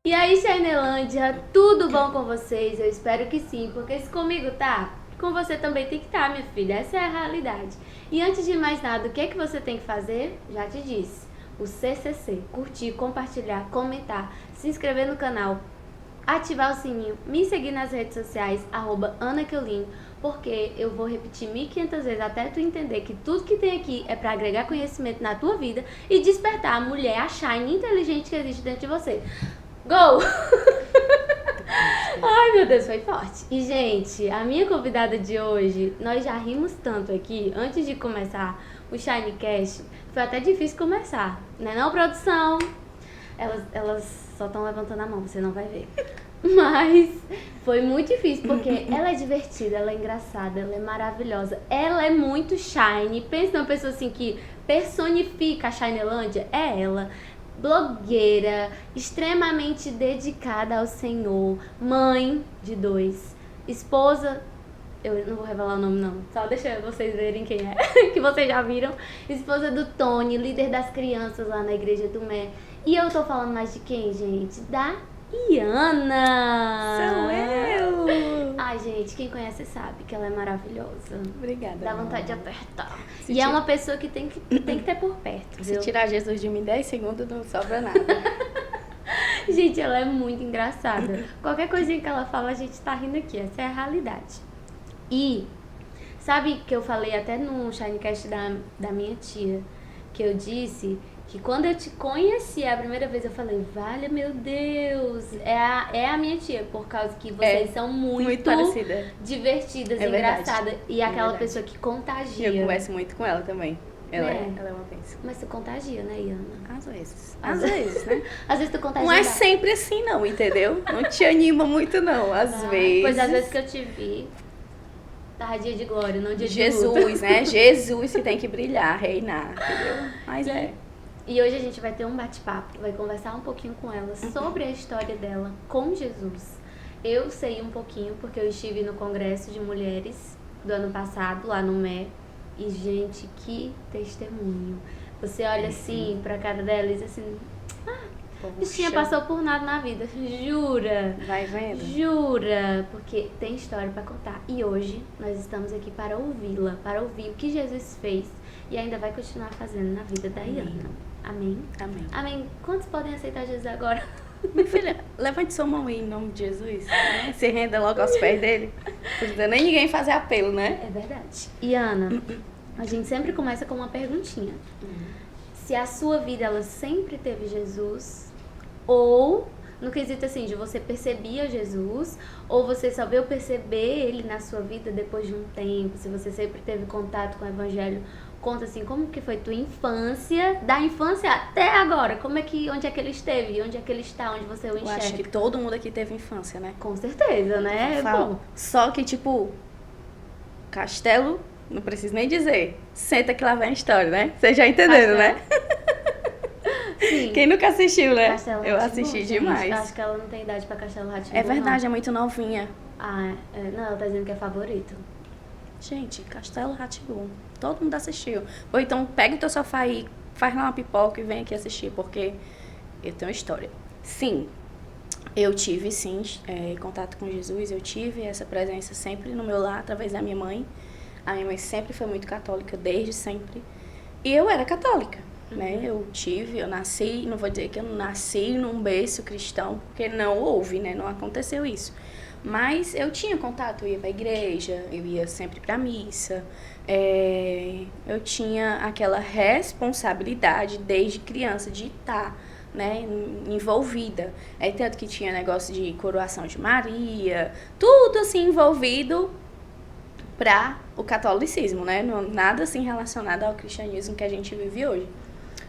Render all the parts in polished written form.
E aí, Shinelândia, tudo bom com vocês? Eu espero que sim, porque se comigo tá, com você também tem que estar, minha filha. Essa é a realidade. E antes de mais nada, o que é que você tem que fazer? Já te disse. O CCC, curtir, compartilhar, comentar, se inscrever no canal, ativar o sininho, me seguir nas redes sociais, @AnaKeolin, porque eu vou repetir 1500 vezes até tu entender que tudo que tem aqui é para agregar conhecimento na tua vida e despertar a mulher, a shine inteligente que existe dentro de você. Go! Ai, meu Deus, foi forte. E, gente, a minha convidada de hoje, nós já rimos tanto aqui, antes de começar o Shinecast, foi até difícil começar, né não, produção? Elas só estão levantando a mão, você não vai ver. Mas foi muito difícil, porque ela é divertida, ela é engraçada, ela é maravilhosa, ela é muito shine. Pensa numa pessoa assim que personifica a Shinelândia, é ela. Blogueira, extremamente dedicada ao Senhor, mãe de 2, esposa, eu não vou revelar o nome não, só deixa vocês verem quem é, que vocês já viram, esposa do Tony, líder das crianças lá na igreja do Mé. E eu tô falando mais de quem, gente? Da Iana! Sou eu! Ai, gente, quem conhece sabe que ela é maravilhosa. Obrigada. Dá vontade de apertar. Se E tira- é uma pessoa que tem que ter por perto, Se viu? tirar Jesus de mim 10 segundos, não sobra nada. Gente, ela é muito engraçada. Qualquer coisinha que ela fala, a gente tá rindo aqui. Essa é a realidade. E sabe que eu falei até no Shinecast da minha tia, que eu disse que quando eu te conheci a primeira vez, eu falei, vale, meu Deus, é a minha tia, por causa que vocês são muito parecida. divertidas, É verdade. engraçadas. E aquela verdade. pessoa que contagia. Eu converso muito com ela também. Ela Né? ela é uma bênção. Mas tu contagia, né, Iana? Às vezes. Às Às vezes, né? Às vezes tu contagia. Não é sempre assim, não, entendeu? Não te anima muito, não. Às vezes. Pois às vezes que eu te vi, tava dia de glória, não dia de luta. Jesus, né? Jesus que tem que brilhar, reinar, entendeu? Mas é. E hoje a gente vai ter um bate-papo, vai conversar um pouquinho com ela sobre a história dela com Jesus. Eu sei um pouquinho porque eu estive no Congresso de Mulheres do ano passado, lá no Mé. E, gente, que testemunho. Você olha assim pra cara dela e diz assim, bichinha passou por nada na vida. Jura? Vai vendo? Jura? Porque tem história pra contar. E hoje nós estamos aqui para ouvi-la, para ouvir o que Jesus fez e ainda vai continuar fazendo na vida da Iana. Amém? Amém. Amém. Quantos podem aceitar Jesus agora? Minha filha, levante sua mão aí em nome de Jesus. Né? Se renda logo aos pés dele. Não precisa nem ninguém fazer apelo, né? É verdade. Iana, a gente sempre começa com uma perguntinha. Se a sua vida, ela sempre teve Jesus, ou no quesito assim, de você percebia Jesus, ou você só veio perceber ele na sua vida depois de um tempo, se você sempre teve contato com o evangelho. Conta assim, como que foi tua infância, da infância até agora, onde é que ele esteve, onde é que ele está, onde você o Eu enxerga? acho que todo mundo aqui teve infância, né? Com certeza, né? Falo. Só que, tipo, Castelo, não preciso nem dizer. Senta que lá vem a história, né? Vocês já entenderam, né? Sim. Quem nunca assistiu, né? Castelo Eu Rá-Tim-Bum, assisti gente, demais. Acho que ela não tem idade pra Castelo Rá-Tim-Bum, É verdade, não. é muito novinha. Ah, não, ela tá dizendo que é favorito. Gente, Castelo Rá-Tim-Bum. Todo mundo assistiu. Ou então, pega o teu sofá aí, faz lá uma pipoca e vem aqui assistir, porque eu tenho história. Sim, eu tive, sim, contato com Jesus. Eu tive essa presença sempre no meu lar, através da minha mãe. A minha mãe sempre foi muito católica, desde sempre. E eu era católica, né? Eu nasci, não vou dizer que eu nasci num berço cristão, porque não houve, né? Não aconteceu isso. Mas eu tinha contato, eu ia pra igreja, eu ia sempre pra missa. Eu tinha aquela responsabilidade desde criança de estar, né, envolvida. Tanto que tinha negócio de coroação de Maria, tudo assim envolvido para o catolicismo, né? Nada assim relacionado ao cristianismo que a gente vive hoje.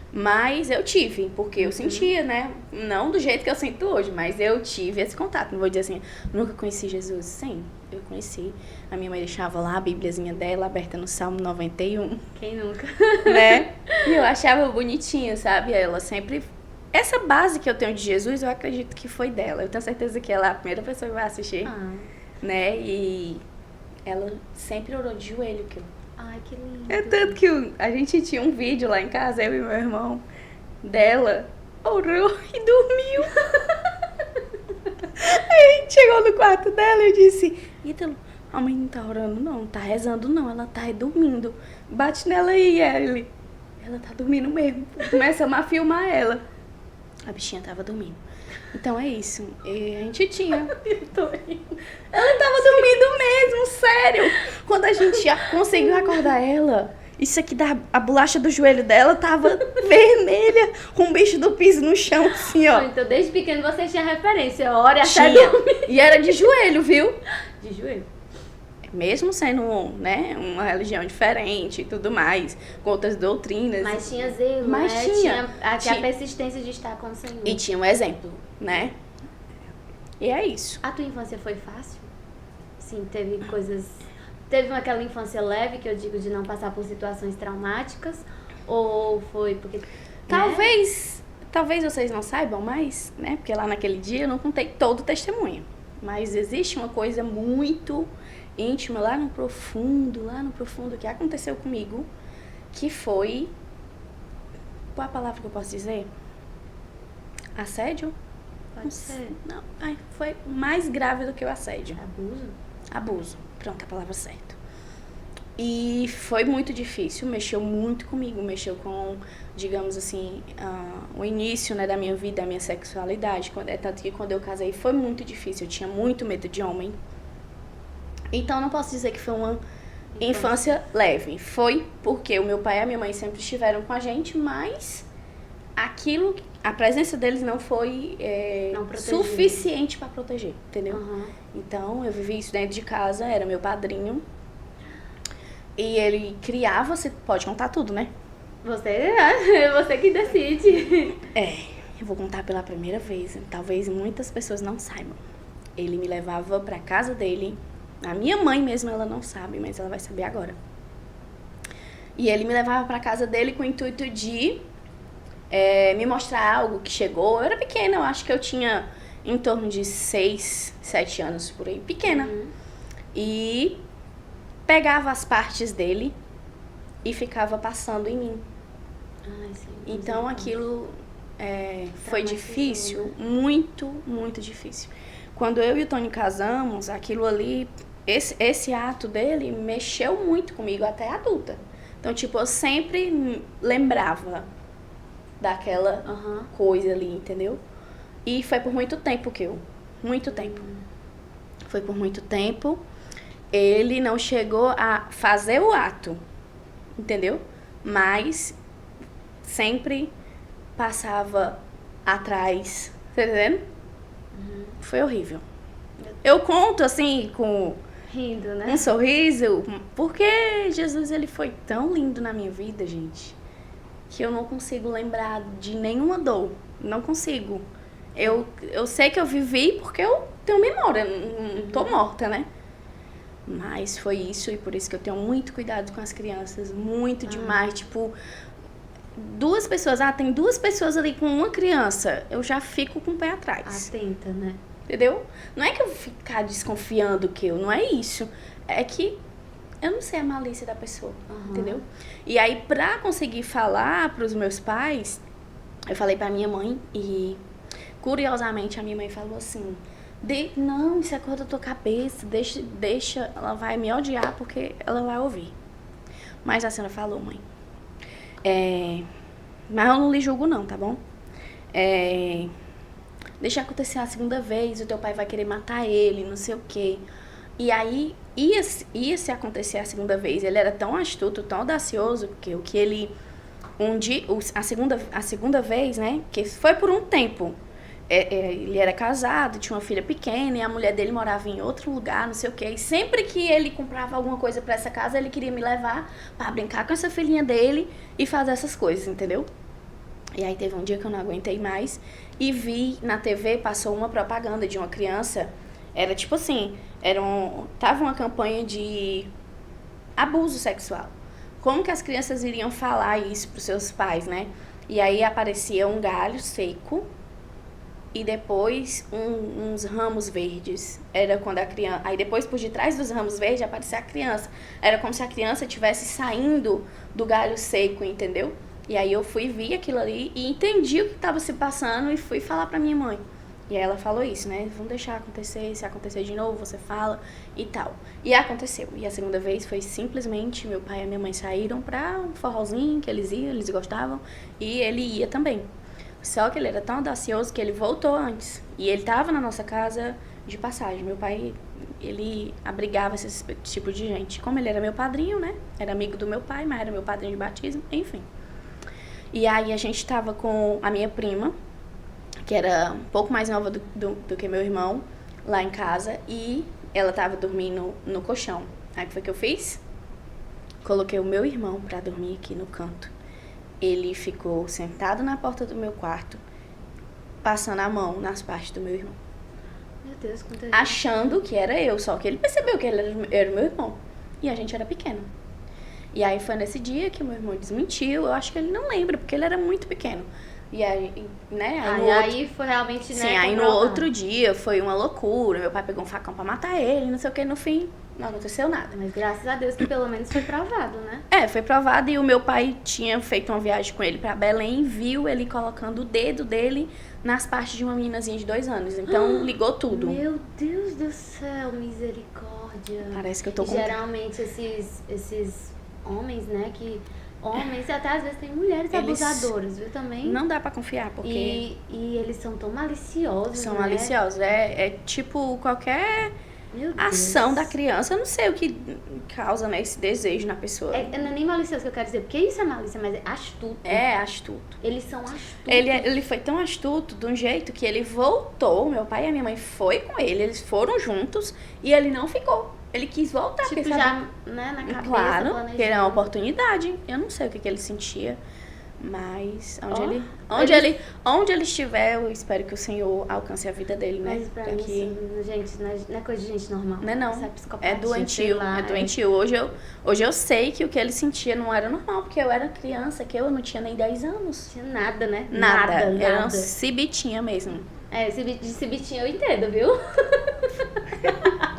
Mas eu tive, porque eu sentia, né? Não do jeito que eu sinto hoje, mas eu tive esse contato. Não vou dizer assim, nunca conheci Jesus. Sim, eu conheci. A minha mãe deixava lá a bíbliazinha dela aberta no Salmo 91. Quem nunca? Né? E eu achava bonitinho, sabe? Ela sempre... Essa base que eu tenho de Jesus, eu acredito que foi dela. Eu tenho certeza que ela é a primeira pessoa que vai assistir, né? E ela sempre orou de joelho, que eu... Ai, que lindo. É tanto que a gente tinha um vídeo lá em casa, eu e meu irmão, dela, orou e dormiu. gente chegou no quarto dela e eu disse, Ítalo, a mãe não tá orando não, não tá rezando não, ela tá dormindo. Bate nela aí, ele. Ela tá dormindo mesmo. Começamos a filmar ela. A bichinha tava dormindo. Então é isso. E a gente tinha. Ela tava dormindo mesmo, sério. Quando a gente conseguiu acordar ela, isso aqui a bolacha do joelho dela tava vermelha, com o bicho do piso no chão, assim, ó. Então, desde pequeno você tinha referência. Ora até Tinha. dormir. E era de joelho, viu? De joelho. Mesmo sendo, né, uma religião diferente e tudo mais, com outras doutrinas. Mas tinha zelo, Mas né? tinha. A persistência de estar com o Senhor. E tinha um exemplo, né? E é isso. A tua infância foi fácil? Sim, teve coisas... Teve aquela infância leve, que eu digo, de não passar por situações traumáticas? Ou foi porque... Talvez vocês não saibam mais, né? Porque lá naquele dia eu não contei todo o testemunho. Mas existe uma coisa muito íntima lá no profundo que aconteceu comigo, que foi... Qual a palavra que eu posso dizer? Assédio? Pode ser. Não, foi mais grave do que o assédio. Abuso? Pronto, a palavra certa. E foi muito difícil, mexeu muito comigo, mexeu com, digamos assim, o início, né, da minha vida, da minha sexualidade. Tanto que quando eu casei foi muito difícil, eu tinha muito medo de homem. Então não posso dizer que foi uma infância leve. Foi porque o meu pai e a minha mãe sempre estiveram com a gente, mas a presença deles não foi suficiente para proteger, entendeu? Uhum. Então eu vivi isso dentro de casa, era meu padrinho. E ele criava, você pode contar tudo, né? Você que decide. Eu vou contar pela primeira vez, talvez muitas pessoas não saibam. Ele me levava pra casa dele, a minha mãe mesmo ela não sabe, mas ela vai saber agora. E ele me levava pra casa dele com o intuito de me mostrar algo que chegou. Eu era pequena, eu acho que eu tinha em torno de 6, 7 anos por aí, pequena. Uhum. E pegava as partes dele e ficava passando em mim. Ai, sim, Então aquilo foi difícil, muito, muito difícil. Quando eu e o Tony casamos, aquilo ali, esse ato dele mexeu muito comigo até adulta. Então, tipo, eu sempre lembrava daquela coisa ali, entendeu? E foi por muito tempo muito tempo. Foi por muito tempo. Ele não chegou a fazer o ato, entendeu? Mas sempre passava atrás, tá entendendo? Foi horrível. Eu conto assim com rindo, né? um sorriso, porque Jesus ele foi tão lindo na minha vida, gente, que eu não consigo lembrar de nenhuma dor. Não consigo. Eu sei que eu vivi porque eu tenho memória, não tô morta, né? Mas foi isso, e por isso que eu tenho muito cuidado com as crianças, muito demais. Tipo, tem duas pessoas ali com uma criança, eu já fico com o pé atrás. Atenta, né? Entendeu? Não é que eu vou ficar desconfiando não é isso. É que eu não sei a malícia da pessoa, entendeu? E aí, pra conseguir falar pros meus pais, eu falei pra minha mãe e, curiosamente, a minha mãe falou assim... Não, isso é coisa da tua cabeça, deixa, ela vai me odiar porque ela vai ouvir. Mas a senhora falou, mãe. Mas eu não lhe julgo não, tá bom? Deixa acontecer a segunda vez, o teu pai vai querer matar ele, não sei o quê. E aí, ia se acontecer a segunda vez. Ele era tão astuto, tão audacioso, que o que ele... a segunda vez, né, que foi por um tempo... ele era casado, tinha uma filha pequena e a mulher dele morava em outro lugar, não sei o quê. E sempre que ele comprava alguma coisa pra essa casa, ele queria me levar pra brincar com essa filhinha dele e fazer essas coisas, entendeu? E aí teve um dia que eu não aguentei mais e vi na TV, passou uma propaganda de uma criança. Era tipo assim, tava uma campanha de abuso sexual. Como que as crianças iriam falar isso pros seus pais, né? E aí aparecia um galho seco e depois uns ramos verdes. Era quando a criança... Aí depois, por detrás dos ramos verdes, aparecia a criança. Era como se a criança estivesse saindo do galho seco, entendeu? E aí eu fui, vi aquilo ali e entendi o que estava se passando e fui falar pra minha mãe. E aí ela falou isso, né? Vamos deixar acontecer, se acontecer de novo, você fala e tal. E aconteceu. E a segunda vez foi simplesmente meu pai e minha mãe saíram pra um forrozinho que eles iam, eles gostavam, e ele ia também. Só que ele era tão audacioso que ele voltou antes. E ele tava na nossa casa de passagem. Meu pai, ele abrigava esse tipo de gente. Como ele era meu padrinho, né? Era amigo do meu pai, mas era meu padrinho de batismo, enfim. E aí a gente tava com a minha prima, que era um pouco mais nova do que meu irmão, lá em casa, e ela tava dormindo no colchão. Aí o que foi que eu fiz? Coloquei o meu irmão pra dormir aqui no canto. Ele ficou sentado na porta do meu quarto, passando a mão nas partes do meu irmão. Meu Deus, quanta gente. Achando que era eu, só que ele percebeu que ele era o meu irmão. E a gente era pequeno. E aí foi nesse dia que o meu irmão desmentiu. Eu acho que ele não lembra, porque ele era muito pequeno. E aí, né? Aí foi realmente, né? Sim, aí no outro dia foi uma loucura. Meu pai pegou um facão pra matar ele, não sei o que. No fim, não aconteceu nada. Mas graças a Deus que pelo menos foi provado, né? Foi provado. E o meu pai tinha feito uma viagem com ele pra Belém. Viu ele colocando o dedo dele nas partes de uma meninazinha de 2 anos. Então, ligou tudo. Meu Deus do céu, misericórdia. Parece que eu tô com... Geralmente esses homens, né, que... Homens, e até às vezes tem mulheres abusadoras, viu, também? Não dá pra confiar, porque... E eles são tão maliciosos, São né? maliciosos. É tipo qualquer ação da criança. Eu não sei o que causa, né, esse desejo na pessoa. Não é nem malicioso que eu quero dizer, porque isso é malícia, mas é astuto. É astuto. Eles são astutos. Ele foi tão astuto de um jeito que ele voltou. Meu pai e a minha mãe foi com ele, eles foram juntos e ele não ficou. Ele quis voltar. Tipo, já, né, na cabeça, claro, planejando. que era uma oportunidade. Eu não sei o que ele sentia, mas onde ele estiver, eu espero que o Senhor alcance a vida dele, né? Mas pra mim, isso, gente, não é coisa de gente normal. Não é não. Isso é psicopatia, É doentio, lá, é doentio. Hoje eu sei que o que ele sentia não era normal, porque eu era criança, que eu não tinha nem 10 anos. Tinha nada, né? Nada. Era uma cibitinha mesmo. De cibitinha eu entendo, viu?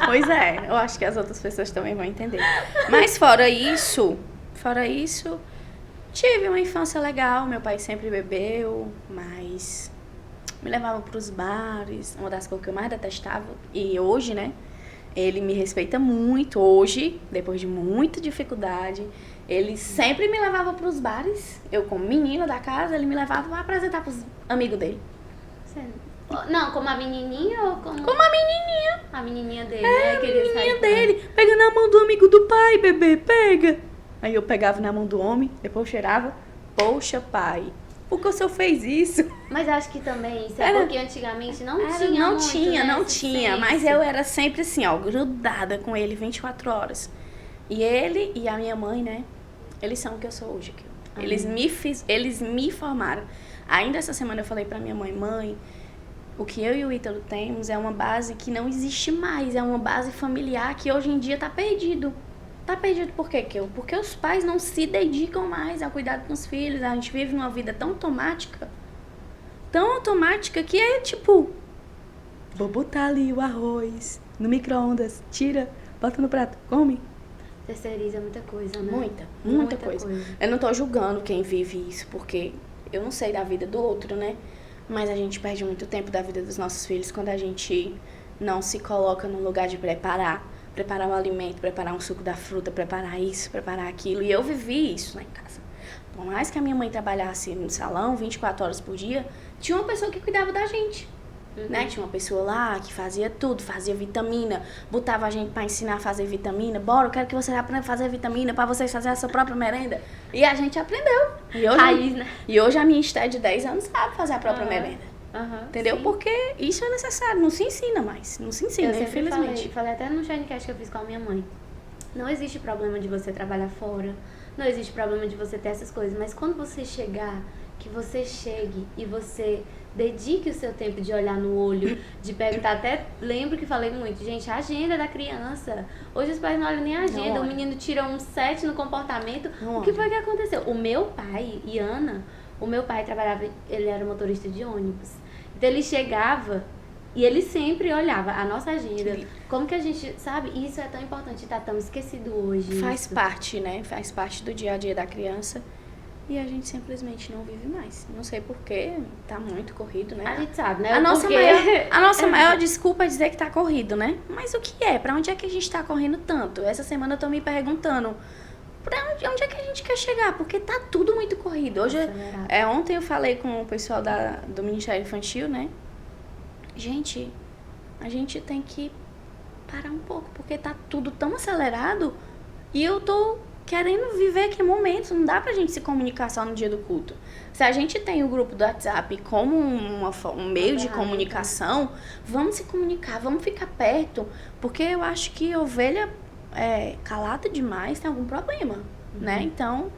Pois é, eu acho que as outras pessoas também vão entender. Mas fora isso, tive uma infância legal. Meu pai sempre bebeu, mas me levava pros bares, uma das coisas que eu mais detestava. E hoje, né, ele me respeita muito. Hoje, depois de muita dificuldade, ele sempre me levava pros bares. Eu, como menina da casa, ele me levava pra apresentar pros amigos dele. Não, como a menininha ou como... Como a menininha. A menininha dele, né? A menininha dele. Pega na mão do amigo do pai, bebê, pega. Aí eu pegava na mão do homem, depois cheirava. Poxa, pai, por que o senhor fez isso? Mas acho que também isso é porque antigamente não tinha. Mas eu era sempre assim, ó, grudada com ele 24 horas. E ele e a minha mãe, né, eles são o que eu sou hoje. Eles me formaram. Ainda essa semana eu falei pra minha mãe, o que eu e o Ítalo temos é uma base que não existe mais, é uma base familiar que hoje em dia tá perdido. Tá perdido por quê, Kel? Porque os pais não se dedicam mais ao cuidado com os filhos. A gente vive numa vida tão automática que é tipo, vou botar ali o arroz no micro-ondas, tira, bota no prato, come. Terceiriza muita coisa, né? Muita coisa. Eu não tô julgando quem vive isso, porque eu não sei da vida do outro, né? Mas a gente perde muito tempo da vida dos nossos filhos quando a gente não se coloca no lugar de preparar o alimento, preparar um suco da fruta, preparar isso, preparar aquilo. E eu vivi isso lá em casa. Por mais que a minha mãe trabalhasse no salão 24 horas por dia, tinha uma pessoa que cuidava da gente. Né? Tinha uma pessoa lá que fazia tudo, fazia vitamina, botava a gente pra ensinar a fazer vitamina. Bora, eu quero que vocês aprendam a fazer vitamina pra vocês fazerem a sua própria merenda. E a gente aprendeu. E hoje a minha Esté de 10 anos sabe fazer a própria merenda. Entendeu? Sim. Porque isso é necessário, não se ensina mais. Não se ensina, infelizmente. Falei até no Shinecast que eu fiz com a minha mãe. Não existe problema de você trabalhar fora, não existe problema de você ter essas coisas, mas quando você chegar, que você chegue e você dedique o seu tempo de olhar no olho, de perguntar, até lembro que falei muito, gente, a agenda da criança, hoje os pais não olham nem a agenda, o menino tira um 7 no comportamento, o que foi que aconteceu? O meu pai, Iana, o meu pai trabalhava, ele era motorista de ônibus, então ele chegava e ele sempre olhava a nossa agenda, como que a gente, sabe, isso é tão importante, tá tão esquecido hoje. Faz parte, né, faz parte do dia a dia da criança. e a gente simplesmente não vive mais. Não sei porquê, tá muito corrido, né? A gente sabe, né? A nossa, Porque... maior desculpa é dizer que tá corrido, né? Mas o que é? Pra onde é que a gente tá correndo tanto? Essa semana eu tô me perguntando, onde é que a gente quer chegar? Porque tá tudo muito corrido. Hoje, ontem eu falei com o pessoal do Ministério Infantil, né? Gente, a gente tem que parar um pouco, porque tá tudo tão acelerado e eu tô querendo viver aqui momentos. Não dá pra gente se comunicar só no dia do culto. Se a gente tem o grupo do WhatsApp como um meio de comunicação, vamos se comunicar, vamos ficar perto, porque eu acho que ovelha calada demais tem algum problema, né? Então,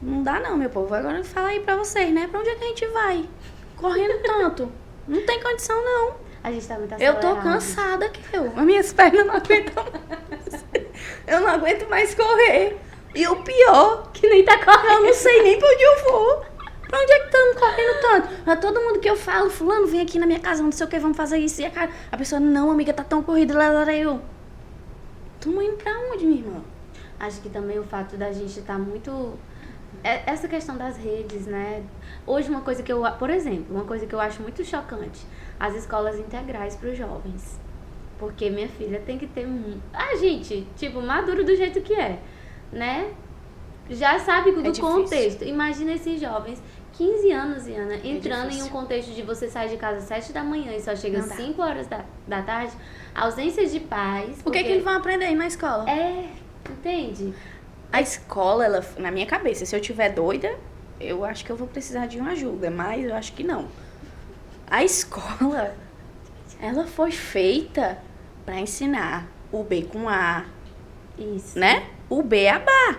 não dá não, meu povo. Agora eu vou falar aí pra vocês, né? Pra onde é que a gente vai? Correndo tanto. Não tem condição, não. A gente tá muito acelerado. Eu tô cansada, as minhas pernas não aguentam mais. Eu não aguento mais correr. E o pior, que nem tá correndo. Eu não sei nem pra onde eu vou. Pra onde é que estamos correndo tanto? Pra todo mundo que eu falo, fulano, vem aqui na minha casa, não sei o que, vamos fazer isso. E a pessoa, não, amiga, tá tão corrida. Eu, tamo indo pra onde, minha irmã? Acho que também o fato da gente estar muito... Essa questão das redes, né? Hoje por exemplo, uma coisa que eu acho muito chocante, as escolas integrais para os jovens. Porque minha filha tem que ter... gente, tipo, maduro do jeito que é, né? Já sabe do contexto. Imagina esses jovens, 15 anos, Iana, entrando em um contexto de você sair de casa às 7 da manhã e só chega às 5 horas da tarde, ausência de paz. O que eles vão aprender aí na escola? Entende? A escola, ela, na minha cabeça, se eu tiver doida, eu acho que eu vou precisar de uma ajuda, mas eu acho que não. A escola, ela foi feita para ensinar o B com A. Isso. Né? O beabá.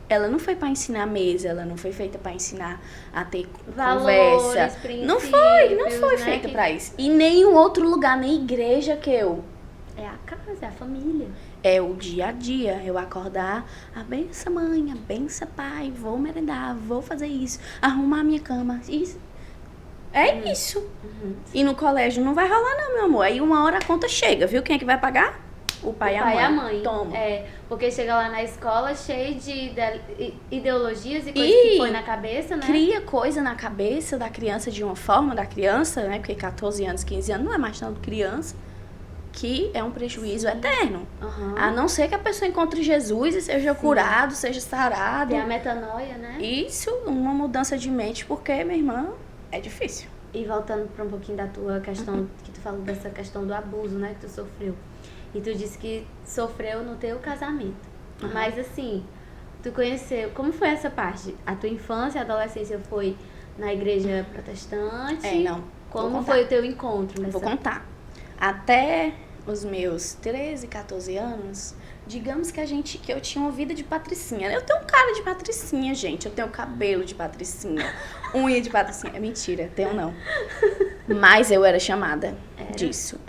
Ela não foi para ensinar mesa, ela não foi feita para ensinar a ter conversa. Não foi feita para isso. E nenhum outro lugar, nem igreja que eu. É a casa, é a família. É o dia a dia, eu acordar, a benção mãe, a benção pai, vou merendar, vou fazer isso, arrumar a minha cama, isso. É isso. E no colégio não vai rolar não, meu amor. Aí uma hora a conta chega, viu? Quem é que vai pagar? O pai e a mãe. Toma. Porque chega lá na escola cheio de ideologias e coisas que põe na cabeça, né? Cria coisa na cabeça da criança de uma forma, da criança, né? Porque 14 anos, 15 anos não é mais tanto criança. Que é um prejuízo eterno. A não ser que a pessoa encontre Jesus e seja curado, seja sarado. Tem a metanoia, né? Isso, uma mudança de mente, porque, minha irmã, é difícil. E voltando para um pouquinho da tua questão, que tu falou dessa questão do abuso, né, que tu sofreu. E tu disse que sofreu no teu casamento. Mas assim, tu conheceu, como foi essa parte? A tua infância e adolescência foi na igreja protestante? Não. Como foi o teu encontro? Vou contar. Até os meus 13, 14 anos, digamos que eu tinha uma vida de patricinha. Eu tenho cara de patricinha, gente. Eu tenho cabelo de patricinha, unha de patricinha. É mentira, tenho não. Mas eu era chamada disso.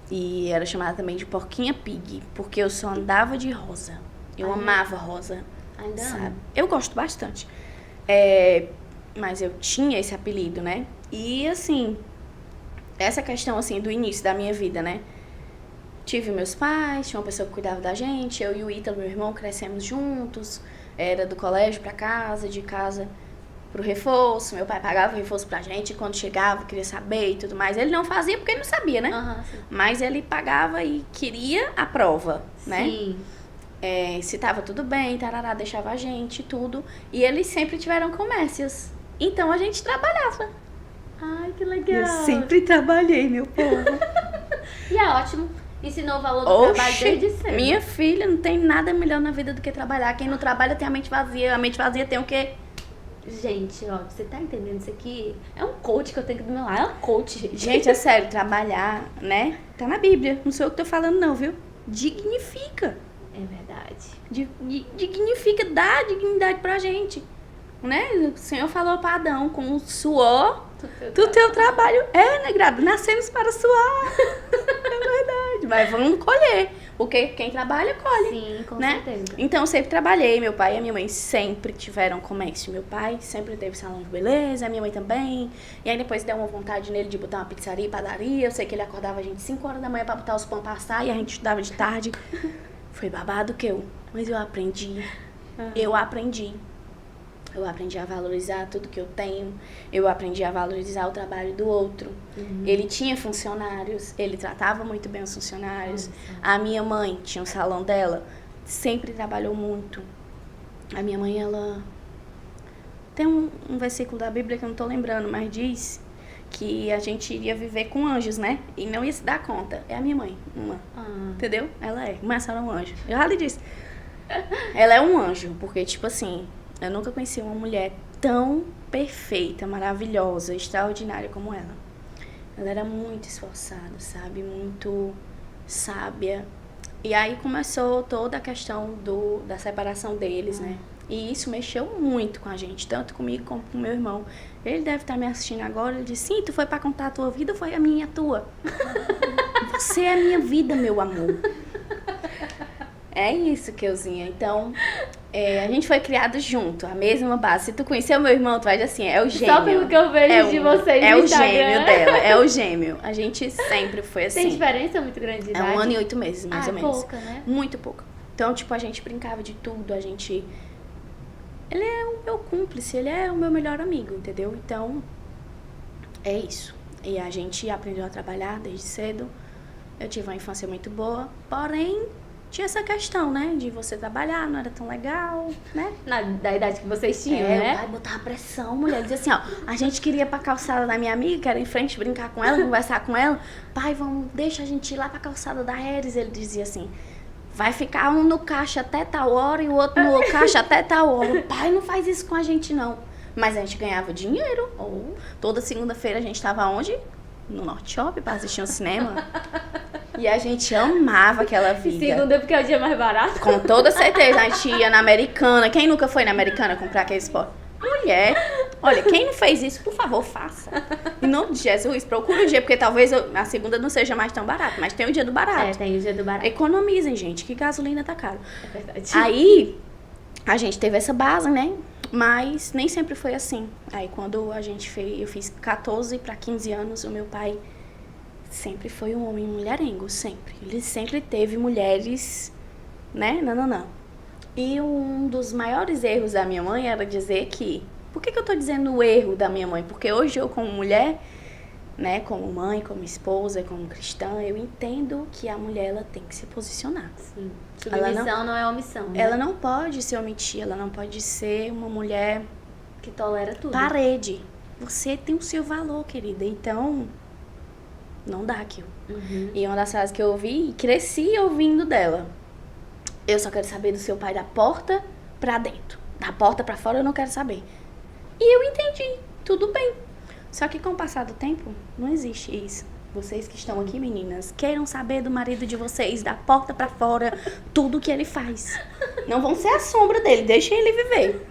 E era chamada também de porquinha pig, porque eu só andava de rosa. Eu amava rosa. Ainda sabe? Eu gosto bastante. Mas eu tinha esse apelido, né? E assim, essa questão assim do início da minha vida, né? Tive meus pais, tinha uma pessoa que cuidava da gente, eu e o Ítalo, meu irmão, crescemos juntos, era do colégio pra casa, de casa pro reforço, meu pai pagava o reforço pra gente, quando chegava, queria saber e tudo mais. Ele não fazia porque ele não sabia, né? Mas ele pagava e queria a prova, né? Sim. Se tava tudo bem, tarará, deixava a gente e tudo. E eles sempre tiveram comércios, então a gente trabalhava. Ai, que legal. Eu sempre trabalhei, meu povo. E é ótimo. Ensinou o valor do trabalho desde cedo. Minha filha, não tem nada melhor na vida do que trabalhar. Quem não trabalha tem a mente vazia. A mente vazia tem o quê? Gente, ó, você tá entendendo isso aqui? É um coach que eu tenho aqui do meu lado. É um coach, gente. Gente, é sério, trabalhar, né? Tá na Bíblia. Não sou eu que tô falando, não, viu? Dignifica. É verdade. Dignifica, dá dignidade pra gente. Né? O Senhor falou para Adão, com o suor do teu trabalho. Negrado, nascemos para suar. É verdade. Mas vamos colher. Porque quem trabalha, colhe. Sim, com né? certeza. Então, eu sempre trabalhei. Meu pai e a minha mãe sempre tiveram comércio. Meu pai sempre teve salão de beleza, a minha mãe também. E aí, depois deu uma vontade nele de botar uma pizzaria e padaria. Eu sei que ele acordava a gente 5 horas da manhã para botar os pão passar. E a gente estudava de tarde. Foi babado que eu. Mas eu aprendi. Eu aprendi. Eu aprendi a valorizar tudo que eu tenho. Eu aprendi a valorizar o trabalho do outro. Ele tinha funcionários, ele tratava muito bem os funcionários. A minha mãe tinha um salão dela, sempre trabalhou muito. A minha mãe, ela... Tem um versículo da Bíblia que eu não tô lembrando, mas diz que a gente iria viver com anjos, né? E não ia se dar conta. É a minha mãe, uma. Entendeu? Ela é. Mas ela é um anjo. Eu já lhe disse. Ela é um anjo, porque, tipo assim, eu nunca conheci uma mulher tão perfeita, maravilhosa, extraordinária como ela. Ela era muito esforçada, sabe? Muito sábia. E aí começou toda a questão da separação deles, né? E isso mexeu muito com a gente, tanto comigo como com o meu irmão. Ele deve estar me assistindo agora, ele disse, sim, tu foi pra contar a tua vida ou foi a minha e a tua? Você é a minha vida, meu amor. É isso, Keuzinha. Então, a gente foi criado junto, a mesma base. Se tu conhecer o meu irmão, tu vai dizer assim, é o gêmeo. Só pelo que eu vejo de vocês no Instagram. É o gêmeo dela, é o gêmeo. A gente sempre foi assim. Tem diferença muito grande de idade? É 1 ano e 8 meses, mais ou menos. Pouca, né? Muito pouca. Então, tipo, a gente brincava de tudo, a gente... Ele é o meu cúmplice, ele é o meu melhor amigo, entendeu? Então, é isso. E a gente aprendeu a trabalhar desde cedo. Eu tive uma infância muito boa, porém, tinha essa questão, né? De você trabalhar, não era tão legal, né? Da idade que vocês tinham, né? O pai botava pressão, mulher. Dizia assim, ó, a gente queria ir pra calçada da minha amiga, que era em frente, brincar com ela, conversar com ela. Pai, deixa a gente ir lá pra calçada da Ares. Ele dizia assim... Vai ficar um no caixa até tal hora e o outro no caixa até tal hora. O pai não faz isso com a gente, não. Mas a gente ganhava dinheiro. Toda segunda-feira a gente tava onde? No Norte Shop pra assistir um cinema. E a gente amava aquela vida. Segunda porque é o dia mais barato. Com toda certeza. A gente ia na Americana. Quem nunca foi na Americana comprar aquele esporte? Mulher, olha, quem não fez isso, por favor, faça. Em nome de Jesus, procura o dia, porque talvez a segunda não seja mais tão barato, mas tem o dia do barato. Tem o dia do barato. Economizem, gente, que gasolina tá caro. É verdade. Aí, a gente teve essa base, né? Mas nem sempre foi assim. Aí, quando eu fiz 14 para 15 anos, o meu pai sempre foi um homem mulherengo, sempre. Ele sempre teve mulheres, né? Não. E um dos maiores erros da minha mãe era dizer que... Por que eu tô dizendo o erro da minha mãe? Porque hoje eu, como mulher, né, como mãe, como esposa, como cristã, eu entendo que a mulher, ela tem que se posicionar. Sim. Submissão não é omissão, né? Ela não pode se omitir, ela não pode ser uma mulher... Que tolera tudo. Parede. Você tem o seu valor, querida. Então, não dá aquilo. E uma das frases que eu ouvi, e cresci ouvindo dela... Eu só quero saber do seu pai da porta pra dentro. Da porta pra fora eu não quero saber. E eu entendi. Tudo bem. Só que com o passar do tempo, não existe isso. Vocês que estão aqui, meninas, queiram saber do marido de vocês, da porta pra fora, tudo que ele faz. Não vão ser a sombra dele, deixem ele viver.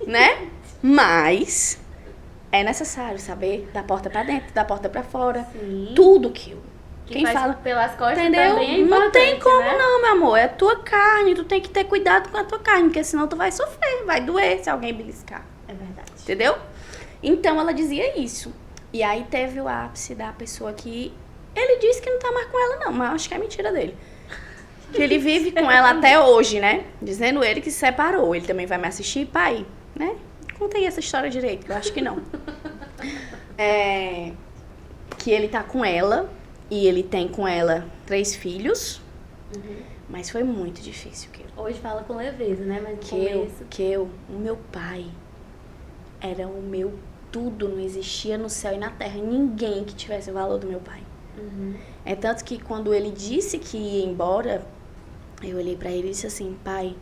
Né? Mas é necessário saber da porta pra dentro, da porta pra fora. Sim. Tudo que quem fala pelas costas, entendeu? Também é importante, não tem como, né? não, meu amor. É a tua carne, tu tem que ter cuidado com a tua carne, porque senão tu vai sofrer, vai doer se alguém beliscar. É verdade. Entendeu? Então ela dizia isso. E aí teve o ápice da pessoa que ele disse que não tá mais com ela, não, mas eu acho que é mentira dele. Que ele vive com ela até hoje, né? Dizendo ele que se separou. Ele também vai me assistir, pai, né? Contei essa história direito, eu acho que não. Que ele tá com ela. E ele tem com ela 3 filhos, mas foi muito difícil. Hoje fala com leveza, né? Mas o meu pai era o meu tudo, não existia no céu e na terra ninguém que tivesse o valor do meu pai. É tanto que quando ele disse que ia embora, eu olhei pra ele e disse assim, pai,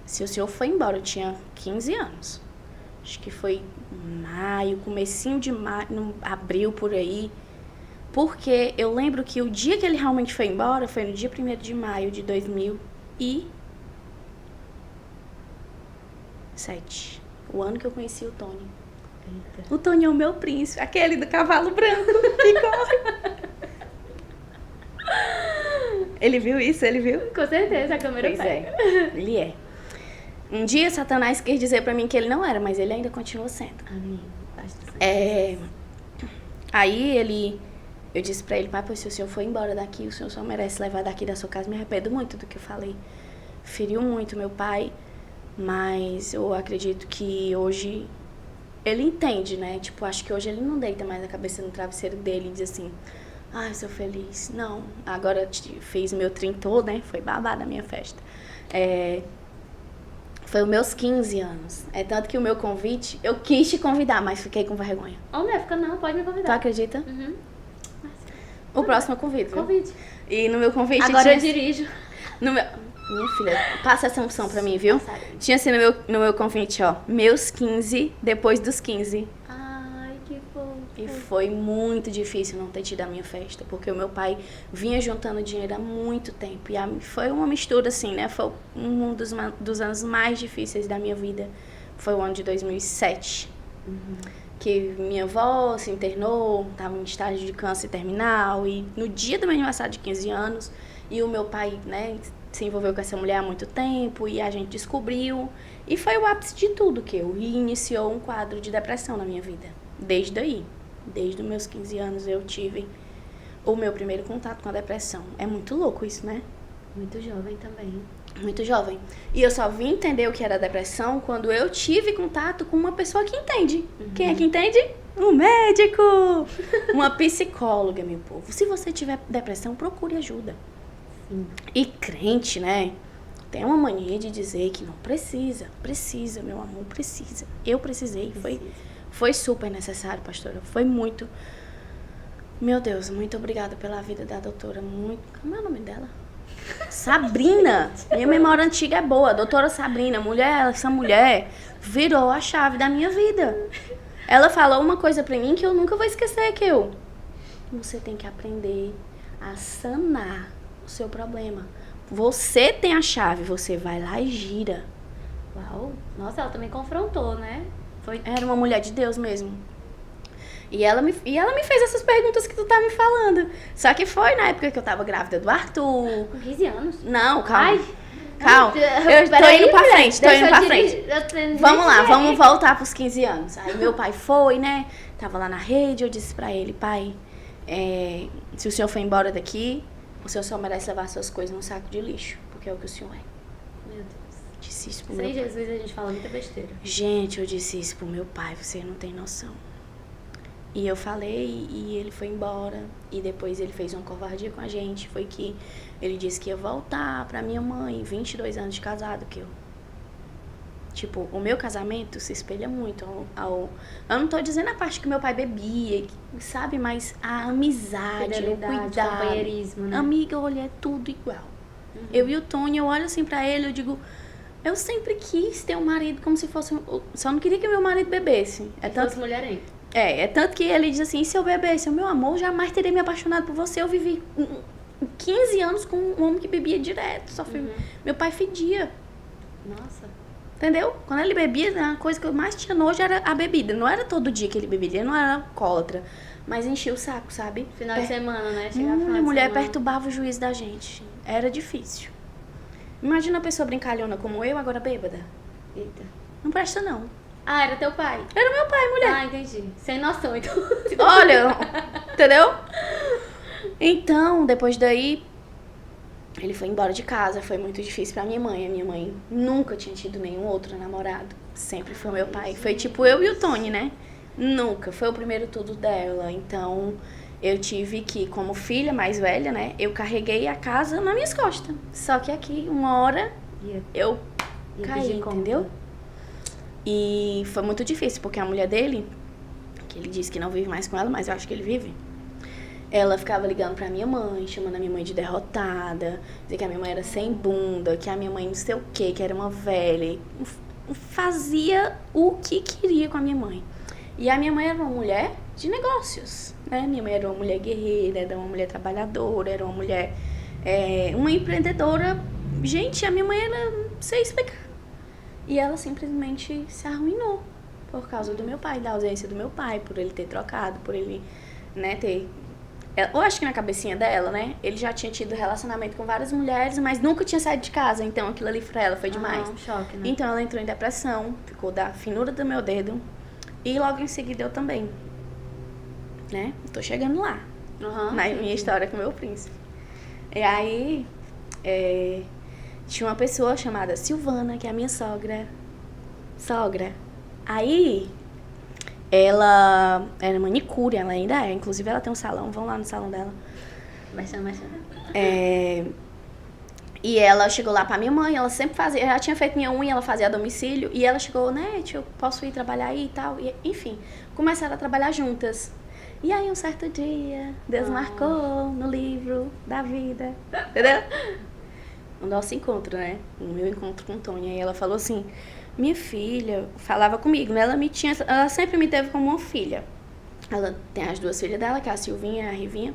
se o senhor foi embora, eu tinha 15 anos. Acho que foi maio, comecinho de maio, abril por aí. Porque eu lembro que o dia que ele realmente foi embora foi no dia 1º de maio de 2007. O ano que eu conheci o Tony. Eita. O Tony é o meu príncipe, aquele do cavalo branco que corre. Ele viu isso? Ele viu? Com certeza, a câmera pois pega. Ele é. Um dia Satanás quis dizer pra mim que ele não era, mas ele ainda continua sendo. Amém. Aí eu disse pra ele, pai, pois se o senhor for embora daqui, o senhor só merece levar daqui da sua casa. Me arrependo muito do que eu falei. Feriu muito meu pai, Mas eu acredito que hoje ele entende, né? Tipo, acho que hoje ele não deita mais a cabeça no travesseiro dele e diz assim, ai, sou feliz. Não, agora fiz meu trintô, né? Foi babado a minha festa. Foi os meus 15 anos. É tanto que o meu convite, eu quis te convidar, mas fiquei com vergonha. Não é, fica não, pode me convidar. Tu acredita? Uhum. O próximo eu convido, viu? Convite. E no meu convite Agora eu dirijo. Minha filha, passa essa unção pra mim, viu? Passarei. Tinha assim no meu convite, ó, meus 15, depois dos 15. Ai, que fofo. E foi muito difícil não ter tido a minha festa, porque o meu pai vinha juntando dinheiro há muito tempo. E foi uma mistura assim, né? Foi um dos anos mais difíceis da minha vida. Foi o ano de 2007. Que minha avó se internou, estava em estágio de câncer terminal. E no dia do meu aniversário de 15 anos, e o meu pai, né, se envolveu com essa mulher há muito tempo, e a gente descobriu. E foi o ápice de tudo, que eu iniciou um quadro de depressão na minha vida. Desde aí. Desde os meus 15 anos eu tive o meu primeiro contato com a depressão. É muito louco isso, né? Muito jovem também. Muito jovem. E eu só vim entender o que era depressão quando eu tive contato com uma pessoa que entende. Quem é que entende? Um médico! Uma psicóloga, meu povo. Se você tiver depressão, procure ajuda. Sim. E crente, né? Tem uma mania de dizer que não precisa. Precisa, meu amor, precisa. Eu precisei. Foi super necessário, pastora. Foi muito. Meu Deus, muito obrigada pela vida da doutora. Muito. Como é o nome dela? Sabrina. Minha memória antiga é boa. Doutora Sabrina. Essa mulher virou a chave da minha vida. Ela falou uma coisa pra mim que eu nunca vou esquecer, você tem que aprender a sanar o seu problema. Você tem a chave, você vai lá e gira. Uau. Nossa, ela também confrontou, né? Era uma mulher de Deus mesmo. E ela me fez essas perguntas que tu tá me falando. Só que foi na época que eu tava grávida do Arthur. Com 15 anos? Não, calma. Ai. Calma. Eu tô indo pra frente, tô indo pra frente. Vamos lá, vamos voltar pros 15 anos. Aí meu pai foi, né? Tava lá na rede, eu disse pra ele, pai, se o senhor for embora daqui, o senhor só merece levar suas coisas num saco de lixo, porque é o que o senhor é. Meu Deus. Disse isso pro Sem meu pai. Jesus a gente fala muita besteira. Gente, eu disse isso pro meu pai, você não tem noção. E eu falei e ele foi embora. E depois ele fez uma covardia com a gente. Foi que ele disse que ia voltar pra minha mãe, 22 anos de casado, que eu... Tipo, o meu casamento se espelha muito ao... Eu não tô dizendo a parte que meu pai bebia, sabe? Mas a amizade, Fidelidade, o cuidado. companheirismo, né? Amiga, olha, é tudo igual. Eu e o Tony, eu olho assim pra ele, eu digo... Eu sempre quis ter um marido como se fosse... Só não queria que meu marido bebesse. É tanto mulherento. É tanto que ele diz assim, se eu bebesse, meu amor, jamais teria me apaixonado por você. Eu vivi 15 anos com um homem que bebia direto. Meu pai fedia. Nossa. Entendeu? Quando ele bebia, a coisa que eu mais tinha nojo era a bebida. Não era todo dia que ele bebia, ele não era alcoólatra. Mas enchia o saco, sabe? Final de semana, né? Chegava final de mulher semana. perturbava o juízo da gente. Era difícil. Imagina uma pessoa brincalhona como eu, agora bêbada. Eita. Não presta, não. Ah, era teu pai? Era meu pai, mulher. Ah, entendi. Sem noção, então. Olha, entendeu? Então, depois daí, ele foi embora de casa. Foi muito difícil pra minha mãe. A minha mãe nunca tinha tido nenhum outro namorado. Sempre foi meu pai. Foi tipo eu e o Tony, né? Nunca. Foi o primeiro tudo dela. Então, eu tive que, como filha mais velha, né? Eu carreguei a casa nas minhas costas. Só que aqui, uma hora, eu caí, entendeu? E foi muito difícil, porque a mulher dele, que ele disse que não vive mais com ela, mas eu acho que ele vive, ela ficava ligando pra minha mãe, chamando a minha mãe de derrotada, dizer que a minha mãe era sem bunda, que a minha mãe não sei o quê, que era uma velha. Fazia o que queria com a minha mãe. E a minha mãe era uma mulher de negócios, né? Minha mãe era uma mulher guerreira, era uma mulher trabalhadora, era uma mulher, uma empreendedora. Gente, a minha mãe era, não sei explicar. E ela simplesmente se arruinou por causa do meu pai, da ausência do meu pai, por ele ter trocado, por ele, né, ter... Eu acho que na cabecinha dela, né, ele já tinha tido relacionamento com várias mulheres, mas nunca tinha saído de casa, então aquilo ali pra ela foi demais. Um choque, né? Então ela entrou em depressão, ficou da finura do meu dedo, e logo em seguida eu também, né, tô chegando lá, na minha história com o meu príncipe. E aí, tinha uma pessoa chamada Silvana, que é a minha sogra. Aí, ela era manicure, ela ainda é. Inclusive, ela tem um salão, vão lá no salão dela. Vai chamar. E ela chegou lá pra minha mãe, ela sempre fazia, ela tinha feito minha unha, ela fazia a domicílio, e ela chegou, né, eu posso ir trabalhar aí e tal, e, enfim, começaram a trabalhar juntas. E aí, um certo dia, Deus marcou no livro da vida, entendeu? O nosso encontro, né, o meu encontro com Tônia, e ela falou assim, minha filha, falava comigo, né, ela sempre me teve como uma filha. Ela tem as duas filhas dela, que é a Silvinha e a Rivinha,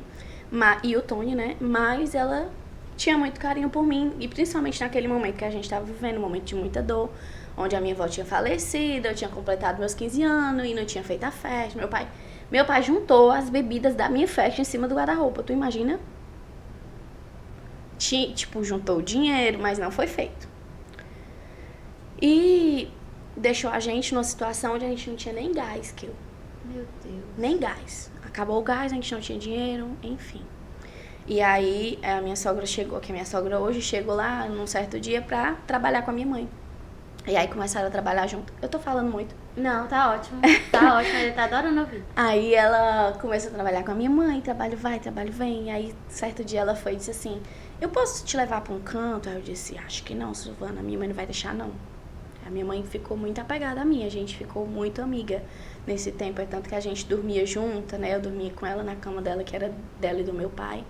e o Tônia, né, mas ela tinha muito carinho por mim, e principalmente naquele momento que a gente estava vivendo, um momento de muita dor, onde a minha avó tinha falecido, eu tinha completado meus 15 anos e não tinha feito a festa. Meu pai juntou as bebidas da minha festa em cima do guarda-roupa, tu imagina? Tipo, juntou o dinheiro, mas não foi feito. E deixou a gente numa situação onde a gente não tinha nem gás, Meu Deus. Nem gás. Acabou o gás, a gente não tinha dinheiro, enfim. E aí, a minha sogra chegou, que a minha sogra hoje chegou lá num certo dia pra trabalhar com a minha mãe. E aí começaram a trabalhar junto. Eu tô falando muito. Não, tá ótimo. Tá ótimo, ele tá adorando ouvir. Aí ela começou a trabalhar com a minha mãe, trabalho vai, trabalho vem. E aí, certo dia ela foi e disse assim, eu posso te levar pra um canto? Aí eu disse, acho que não, Silvana, minha mãe não vai deixar não. A minha mãe ficou muito apegada a mim, a gente ficou muito amiga nesse tempo. É tanto que a gente dormia junta, né? Eu dormia com ela na cama dela, que era dela e do meu pai.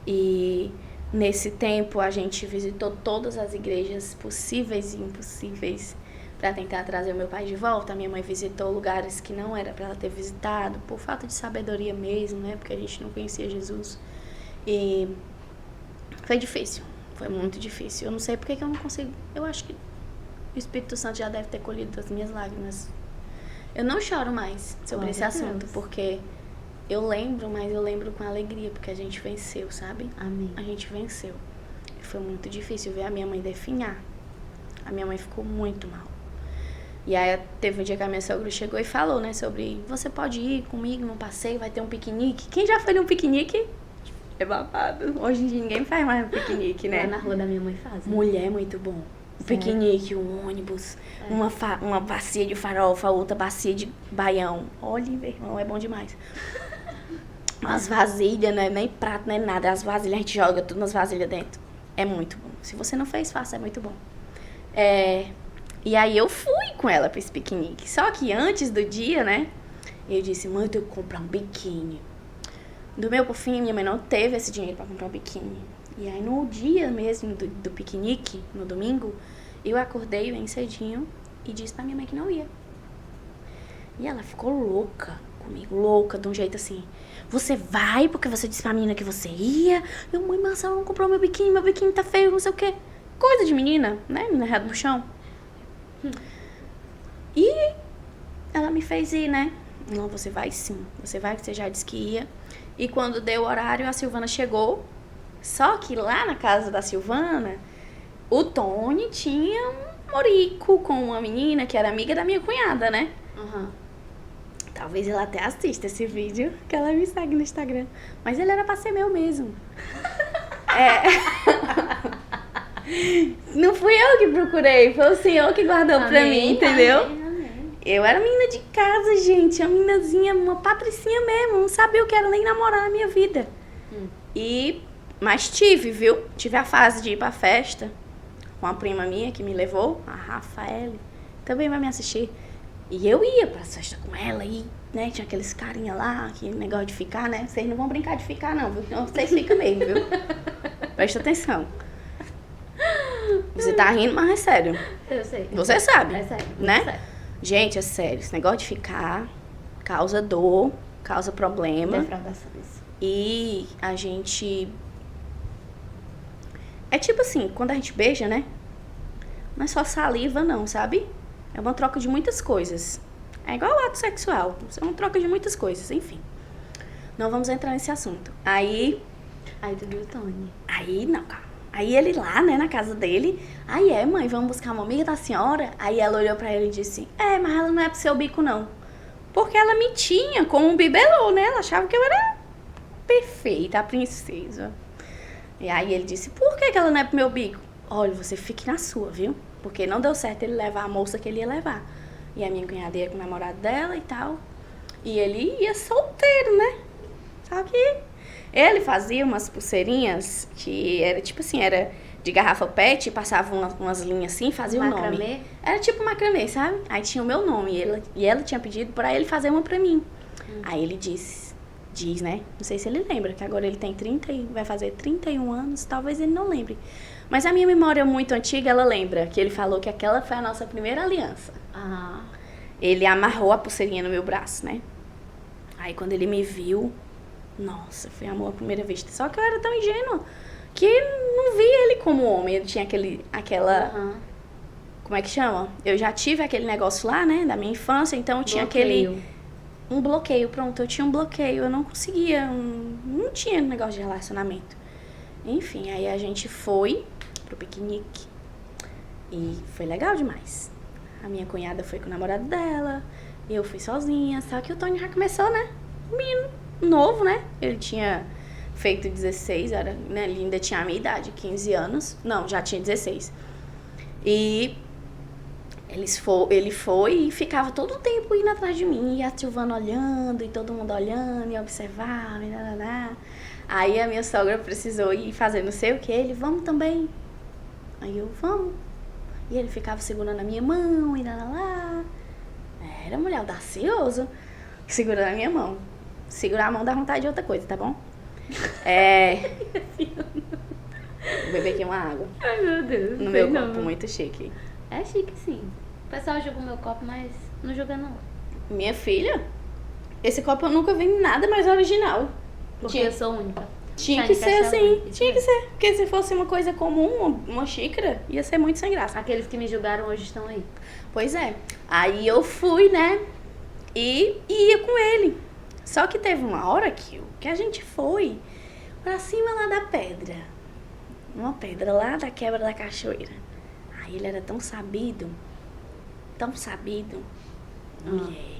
E nesse tempo a gente visitou todas as igrejas possíveis e impossíveis para tentar trazer o meu pai de volta. A minha mãe visitou lugares que não era para ela ter visitado, por falta de sabedoria mesmo, né? Porque a gente não conhecia Jesus. E foi difícil, foi muito difícil. Eu não sei porque que eu não consigo. Eu acho que o Espírito Santo já deve ter colhido as minhas lágrimas. Eu não choro mais sobre esse assunto, porque eu lembro, mas eu lembro com alegria, porque a gente venceu, sabe? Amém. A gente venceu. E foi muito difícil ver a minha mãe definhar. A minha mãe ficou muito mal. E aí teve um dia que a minha sogra chegou e falou, né, sobre você pode ir comigo num passeio, vai ter um piquenique. Quem já foi num piquenique? É babado. Hoje em dia ninguém faz mais um piquenique, né? Lá na rua da minha mãe faz. Mulher, muito bom. Um piquenique, um ônibus, uma bacia de farofa, outra bacia de baião. Olha, meu irmão, é bom demais. As vasilhas, né? Nem prato, nem nada. As vasilhas, a gente joga tudo nas vasilhas dentro. É muito bom. Se você não fez, faça, é muito bom. E aí eu fui com ela pra esse piquenique. Só que antes do dia, né? Eu disse, mãe, eu tenho que comprar um biquíni. Do meu por fim, minha mãe não teve esse dinheiro pra comprar um biquíni. E aí no dia mesmo do piquenique, no domingo, eu acordei bem cedinho e disse pra minha mãe que não ia. E ela ficou louca comigo, louca, de um jeito assim. Você vai porque você disse pra menina que você ia? Eu, mãe, mas ela não comprou meu biquíni tá feio, não sei o quê. Coisa de menina, né? Menina reta no chão. E ela me fez ir, né? Não, você vai sim. Você vai, que você já disse que ia. E quando deu o horário, a Silvana chegou. Só que lá na casa da Silvana, o Tony tinha um morico com uma menina que era amiga da minha cunhada, né? Uhum. Talvez ela até assista esse vídeo, que ela me segue no Instagram. Mas ele era pra ser meu mesmo. Não fui eu que procurei, foi o Senhor que guardou pra mim, entendeu? Amém. Eu era menina de casa, gente, uma meninazinha, uma patricinha mesmo, não sabia o que era nem namorar na minha vida. Mas tive a fase de ir pra festa com a prima minha que me levou, a Rafaele, também vai me assistir. E eu ia pra festa com ela e, né, tinha aqueles carinha lá, aquele negócio de ficar, né? Vocês não vão brincar de ficar não, viu? Não, vocês ficam mesmo, viu? Presta atenção. Você tá rindo, mas é sério. Eu sei. Você sabe, É sério, né? é sério. Gente, é sério, esse negócio de ficar causa dor, causa problema. Defraudações. E a gente... É tipo assim, quando a gente beija, né? Não é só saliva não, sabe? É uma troca de muitas coisas. É igual ao ato sexual. É uma troca de muitas coisas, enfim. Não vamos entrar nesse assunto. Aí tu viu o Tony. Aí, não, calma. Aí ele lá, né, na casa dele. Aí mãe, vamos buscar uma amiga da senhora? Aí ela olhou pra ele e disse, mas ela não é pro seu bico, não. Porque ela me tinha como um bibelô, né? Ela achava que eu era perfeita, a princesa. E aí ele disse, por que ela não é pro meu bico? olha, você fique na sua, viu? Porque não deu certo ele levar a moça que ele ia levar. E a minha cunhada ia com o namorado dela e tal. E ele ia solteiro, né? Só que ele fazia umas pulseirinhas que era tipo assim, era de garrafa PET, passava umas linhas assim, fazia o Macramê? nome. Era tipo macramê, sabe? Aí tinha o meu nome e ela tinha pedido pra ele fazer uma pra mim. Aí ele diz, né? Não sei se ele lembra, que agora ele tem 30 e vai fazer 31 anos, talvez ele não lembre. Mas a minha memória muito antiga, ela lembra que ele falou que aquela foi a nossa primeira aliança. Ah, Ele amarrou a pulseirinha no meu braço, né? Aí quando ele me viu, nossa, foi amor à primeira vista. Só que eu era tão ingênua que não via ele como homem. Ele tinha aquela... aham. Como é que chama? Eu já tive aquele negócio lá, né? Da minha infância, então eu tinha Bloqueio. um bloqueio, pronto, eu tinha um bloqueio. Eu não conseguia, não tinha negócio de relacionamento. Enfim, aí a gente foi pro piquenique e foi legal demais. A minha cunhada foi com o namorado dela, eu fui sozinha, só que o Tony já começou, né? Menino novo, né? Ele tinha feito 16, né? Ele ainda tinha a minha idade, 15 anos. Não, já tinha 16. E ele foi e ficava todo o tempo indo atrás de mim, e a Silvana olhando, e todo mundo olhando, e observava, e lá. Aí a minha sogra precisou ir fazer não sei o que, ele, vamos também. Aí eu, vamos. E ele ficava segurando a minha mão, e lá. Era mulher audacioso, segurando a minha mão. Segurar a mão dá vontade de outra coisa, tá bom? Vou beber aqui uma água. Ai, meu Deus. No sei meu não. copo, muito chique. É chique, sim. O pessoal julga o meu copo, mas não julga, não. Minha filha, esse copo eu nunca vi nada mais original. Porque eu sou única. Tinha Shine que ser Castelo, assim, isso tinha que mesmo. ser. Porque se fosse uma coisa comum, uma xícara, ia ser muito sem graça. Aqueles que me julgaram hoje estão aí. Pois é. Aí eu fui, né? E ia com ele. Só que teve uma hora que a gente foi pra cima lá da pedra. Uma pedra lá da quebra da cachoeira. Aí ele era tão sabido. Tão sabido. Mulher.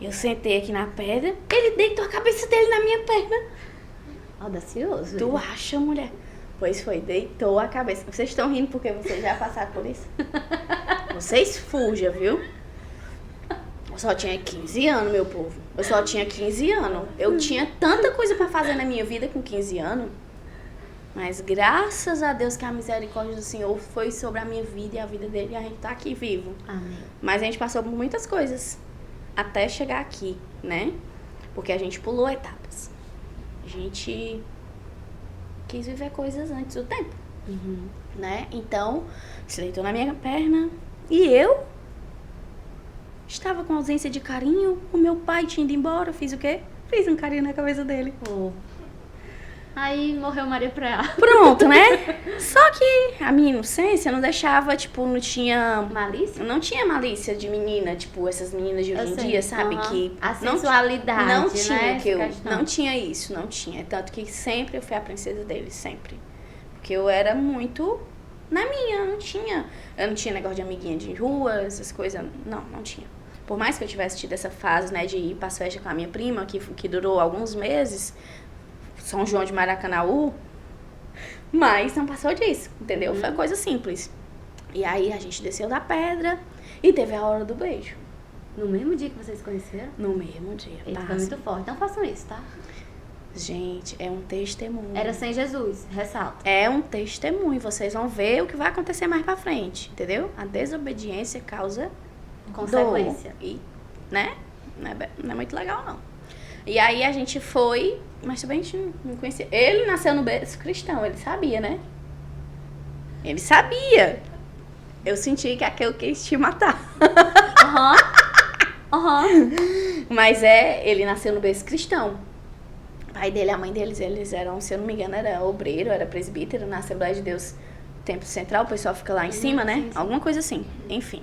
Eu sentei aqui na pedra, ele deitou a cabeça dele na minha perna. Audacioso. Tu acha, mulher? Pois foi, deitou a cabeça. Vocês estão rindo porque vocês já passaram por isso? Vocês fujam, viu? Eu só tinha 15 anos, meu povo. Eu só tinha 15 anos. Eu tinha tanta coisa pra fazer na minha vida com 15 anos. Mas graças a Deus que a misericórdia do Senhor foi sobre a minha vida e a vida dele. E a gente tá aqui vivo. Amém. Mas a gente passou por muitas coisas até chegar aqui, né? Porque a gente pulou etapas. A gente quis viver coisas antes do tempo, né? Então, se deitou na minha perna e eu estava com ausência de carinho. O meu pai tinha ido embora. Fiz o quê? Fiz um carinho na cabeça dele. Oh. Aí morreu Maria Preá. Pronto, né? Só que a minha inocência não deixava, tipo, não tinha malícia de menina, tipo, essas meninas de hoje em dia, sabe? Aham. Que A não sensualidade, não né? tinha, que eu Questão. não tinha isso, não tinha. Tanto que sempre eu fui a princesa dele, sempre. Porque eu era muito na minha, eu não tinha negócio de amiguinha de rua, essas coisas, não tinha. Por mais que eu tivesse tido essa fase, né, de ir para as festas com a minha prima, que durou alguns meses, São João de Maracanaú, mas não passou disso, entendeu? Foi coisa simples. E aí a gente desceu da pedra e teve a hora do beijo. No mesmo dia que vocês se conheceram? No mesmo dia. Ele foi Pasme. muito forte. Não façam isso, tá? Gente, é um testemunho. Era sem Jesus, ressalta. É um testemunho. Vocês vão ver o que vai acontecer mais pra frente, entendeu? A desobediência causa Consequência. dor. E, né? Não é muito legal, não. E aí a gente foi, mas também a gente não conhecia. Ele nasceu no berço cristão, ele sabia, né? Ele sabia. Eu senti que aquele quis te matar. Mas ele nasceu no berço cristão. O pai dele e a mãe deles, eles eram, se eu não me engano, era obreiro, era presbítero na Assembleia de Deus Templo Central. O pessoal fica lá em cima, né? Sim. Alguma coisa assim, enfim.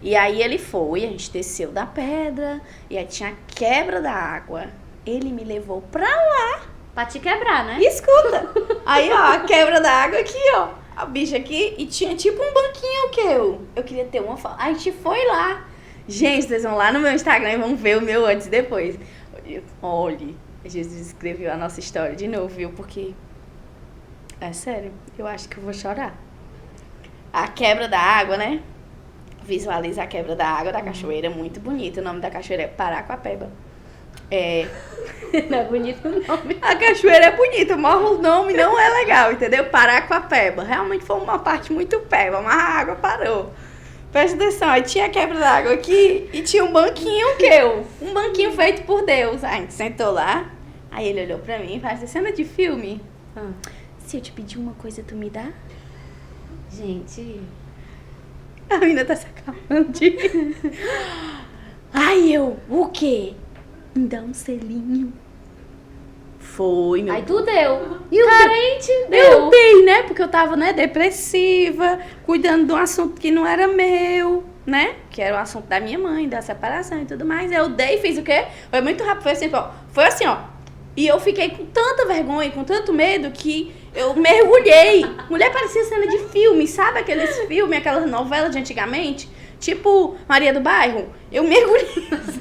E aí ele foi, a gente desceu da pedra, e aí tinha a quebra da água. Ele me levou pra lá. Pra te quebrar, né? Escuta! Aí, ó, a quebra da água aqui, ó. A bicha aqui, e tinha tipo um banquinho que eu queria ter uma foto. A gente foi lá. Gente, vocês vão lá no meu Instagram e vão ver o meu antes e depois. Olhe, Jesus escreveu a nossa história de novo, viu? Porque, é sério, eu acho que eu vou chorar. a quebra da água, né? Visualiza a quebra da água da cachoeira, é muito bonito. O nome da cachoeira é Paraquapeba. Não é bonito o nome. A cachoeira é bonita, mas o nome não é legal, entendeu? Paraquapeba. Realmente foi uma parte muito peba, mas a água parou. Presta atenção, aí tinha a quebra d'água aqui e tinha um banquinho um banquinho feito por Deus. Aí a gente sentou lá, aí ele olhou pra mim e falou assim, cena de filme. Se eu te pedir uma coisa, tu me dá? Gente... A menina tá se acabando de... Aí eu, o quê? Me dá um selinho. Foi, meu. Aí tu deu. E o Carente, Eu deu. dei, né? Porque eu tava, né, depressiva, cuidando de um assunto que não era meu, né? Que era o assunto da minha mãe, da separação e tudo mais. Eu dei, fiz o quê? Foi muito rápido, foi assim, ó. E eu fiquei com tanta vergonha, com tanto medo, que eu mergulhei. Mulher, parecia cena de filme, sabe aqueles filmes, aquelas novelas de antigamente? Tipo Maria do Bairro. Eu mergulhei assim,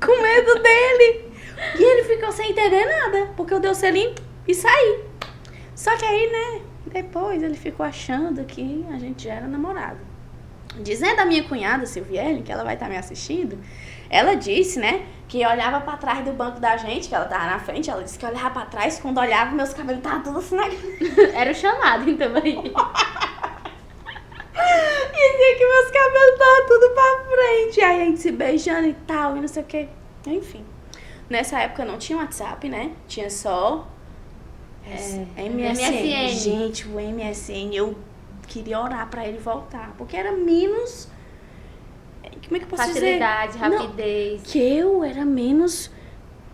com medo dele. E ele ficou sem entender nada, porque eu dei o selinho e saí. Só que aí, né, depois ele ficou achando que a gente já era namorado. Dizendo a minha cunhada, Silviele, que ela vai estar me assistindo, ela disse, né, que olhava pra trás do banco da gente, que ela tava na frente, ela disse que olhava pra trás, quando olhava, meus cabelos estavam tudo assim, né? Era o chamado, então, aí. E dizia que meus cabelos estavam tudo pra frente. Aí a gente se beijando e tal, e não sei o quê. Enfim. Nessa época não tinha WhatsApp, né? Tinha só MSN. Gente, o MSN, eu queria orar pra ele voltar. Porque era menos... Como é que eu posso Facilidade, dizer? rapidez. Não, que eu era menos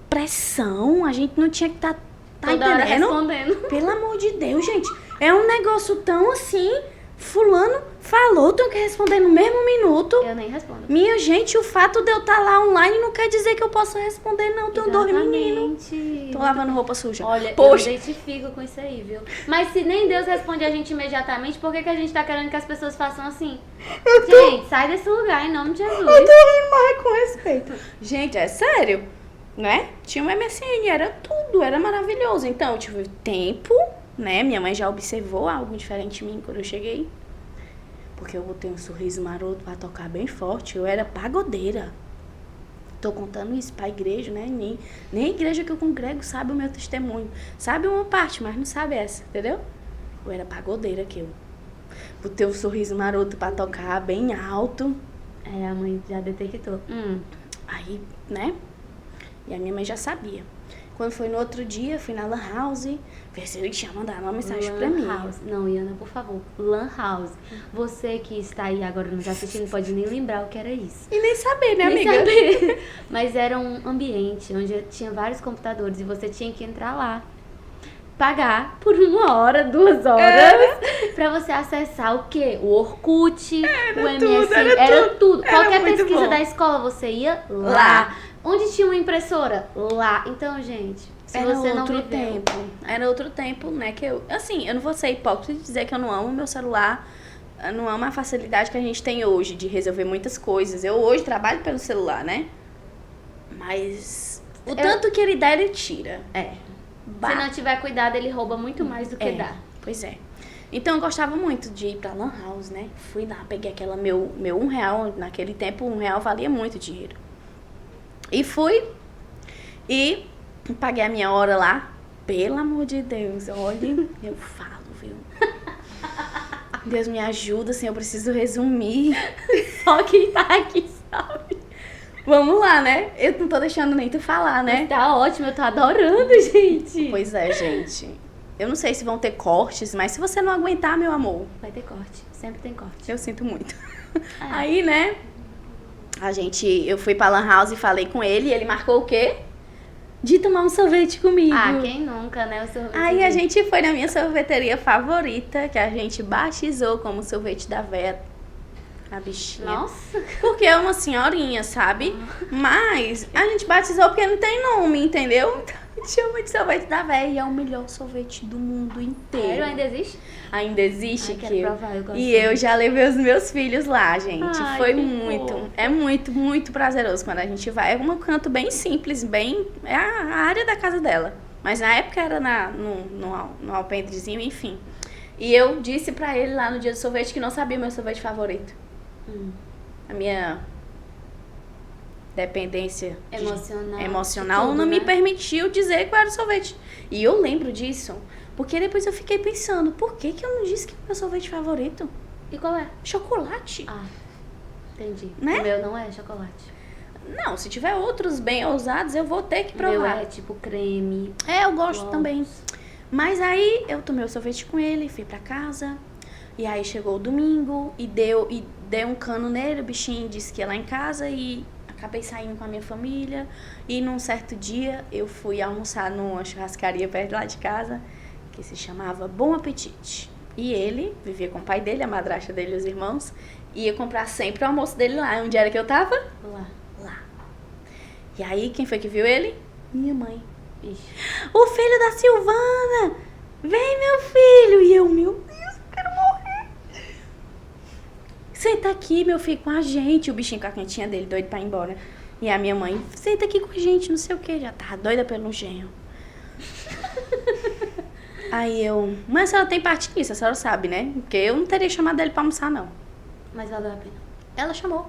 pressão. A gente não tinha que tá Toda hora entendendo? respondendo. Pelo amor de Deus, gente. É um negócio tão assim... Fulano falou, tenho que responder no mesmo minuto. Eu nem respondo. Minha gente, o fato de eu estar lá online não quer dizer que eu possa responder, não. Tenho dois meninos. Tô lavando roupa suja. Olha, Poxa. eu identifico com isso aí, viu? Mas se nem Deus responde a gente imediatamente, por que a gente tá querendo que as pessoas façam assim? Gente, sai desse lugar, em nome de Jesus. Eu tô rindo, mas é com respeito. Gente, é sério, né? Tinha um MSN, era tudo, era maravilhoso. Então, eu tive tempo, né? Minha mãe já observou algo diferente em mim quando eu cheguei. Porque eu botei um sorriso maroto pra tocar bem forte. Eu era pagodeira. Tô contando isso pra igreja, né? Nem a igreja que eu congrego sabe o meu testemunho. Sabe uma parte, mas não sabe essa, entendeu? Eu era pagodeira que eu botei um sorriso maroto pra tocar bem alto. A mãe já detectou. Aí, né? E a minha mãe já sabia. Quando foi no outro dia, fui na Lan House, ver se ele tinha mandado uma mensagem pra mim. House. Não, Iana, por favor. Lan House. Você que está aí agora nos assistindo pode nem lembrar o que era isso. E nem saber, né, Nem amiga? saber. Mas era um ambiente onde tinha vários computadores e você tinha que entrar lá. Pagar por 1 hora, 2 horas, pra você acessar o quê? O Orkut, o MSN, era tudo. Era Qualquer muito pesquisa bom. da escola, você ia lá. Lá. Onde tinha uma impressora? Lá. Então, gente, se Era você não outro viveu... tempo. Era outro tempo, né, que eu... Assim, eu não vou ser hipócrita de dizer que eu não amo o meu celular, eu não amo a facilidade que a gente tem hoje de resolver muitas coisas. Eu hoje trabalho pelo celular, né? Mas o tanto que ele dá, ele tira. Se não tiver cuidado, ele rouba muito mais do que dá. Pois é. Então eu gostava muito de ir pra Lan House, né? Fui lá, peguei aquela meu R$1. Naquele tempo, R$1 valia muito dinheiro. E fui e paguei a minha hora lá. Pelo amor de Deus, olha, eu falo, viu? Deus me ajuda, assim, eu preciso resumir. Só quem tá aqui sabe. Vamos lá, né? Eu não tô deixando nem tu falar, né? Mas tá ótimo, eu tô adorando, gente. Pois é, gente. Eu não sei se vão ter cortes, mas se você não aguentar, meu amor... Vai ter corte, sempre tem corte. Eu sinto muito. Aí, né? Eu fui pra Lan House e falei com ele, e ele marcou o quê? De tomar um sorvete comigo. Quem nunca, né? O sorvete. Aí a gente foi na minha sorveteria favorita, que a gente batizou como sorvete da véia, a bichinha. Nossa. Porque é uma senhorinha, sabe? Mas a gente batizou porque não tem nome, entendeu? Então a gente chama de sorvete da véia e é o melhor sorvete do mundo inteiro. Sério, ainda existe? Ainda existe, quero provar, eu gosto E muito. Eu já levei os meus filhos lá, gente. Ai, Foi que muito, fofo. é muito, muito prazeroso quando a gente vai. É um canto bem simples, é a área da casa dela. Mas na época era no alpendrezinho, enfim. E eu disse pra ele lá no dia do sorvete que não sabia o meu sorvete favorito. A minha dependência emocional tudo, não me né? permitiu dizer qual era o sorvete. E eu lembro disso, porque depois eu fiquei pensando, por que que eu não disse que é o meu sorvete favorito? E qual é? Chocolate. Ah, entendi. Né? O meu não é chocolate. Não, se tiver outros bem ousados, eu vou ter que O meu provar. é tipo creme. Eu gosto Uau. também. Mas aí eu tomei o sorvete com ele, fui pra casa. E aí chegou o domingo e deu um cano nele, o bichinho disse que ia lá em casa e acabei saindo com a minha família. E num certo dia eu fui almoçar numa churrascaria perto lá de casa, que se chamava Bom Apetite. E ele vivia com o pai dele, a madrasta dele e os irmãos, ia comprar sempre o almoço dele lá. Onde era que eu tava? Lá. Lá. E aí, quem foi que viu ele? Minha mãe. Ixi. O filho da Silvana! Vem, meu filho! E eu, meu Deus, eu quero morrer. Senta aqui, meu filho, com a gente. O bichinho com a quentinha dele, doido pra ir embora. E a minha mãe, senta aqui com a gente, não sei o que. Já tava doida pelo genro. Aí eu, mas a senhora tem parte nisso, a senhora sabe, né? Porque eu não teria chamado ele pra almoçar, não. Mas valeu a pena. Ela chamou.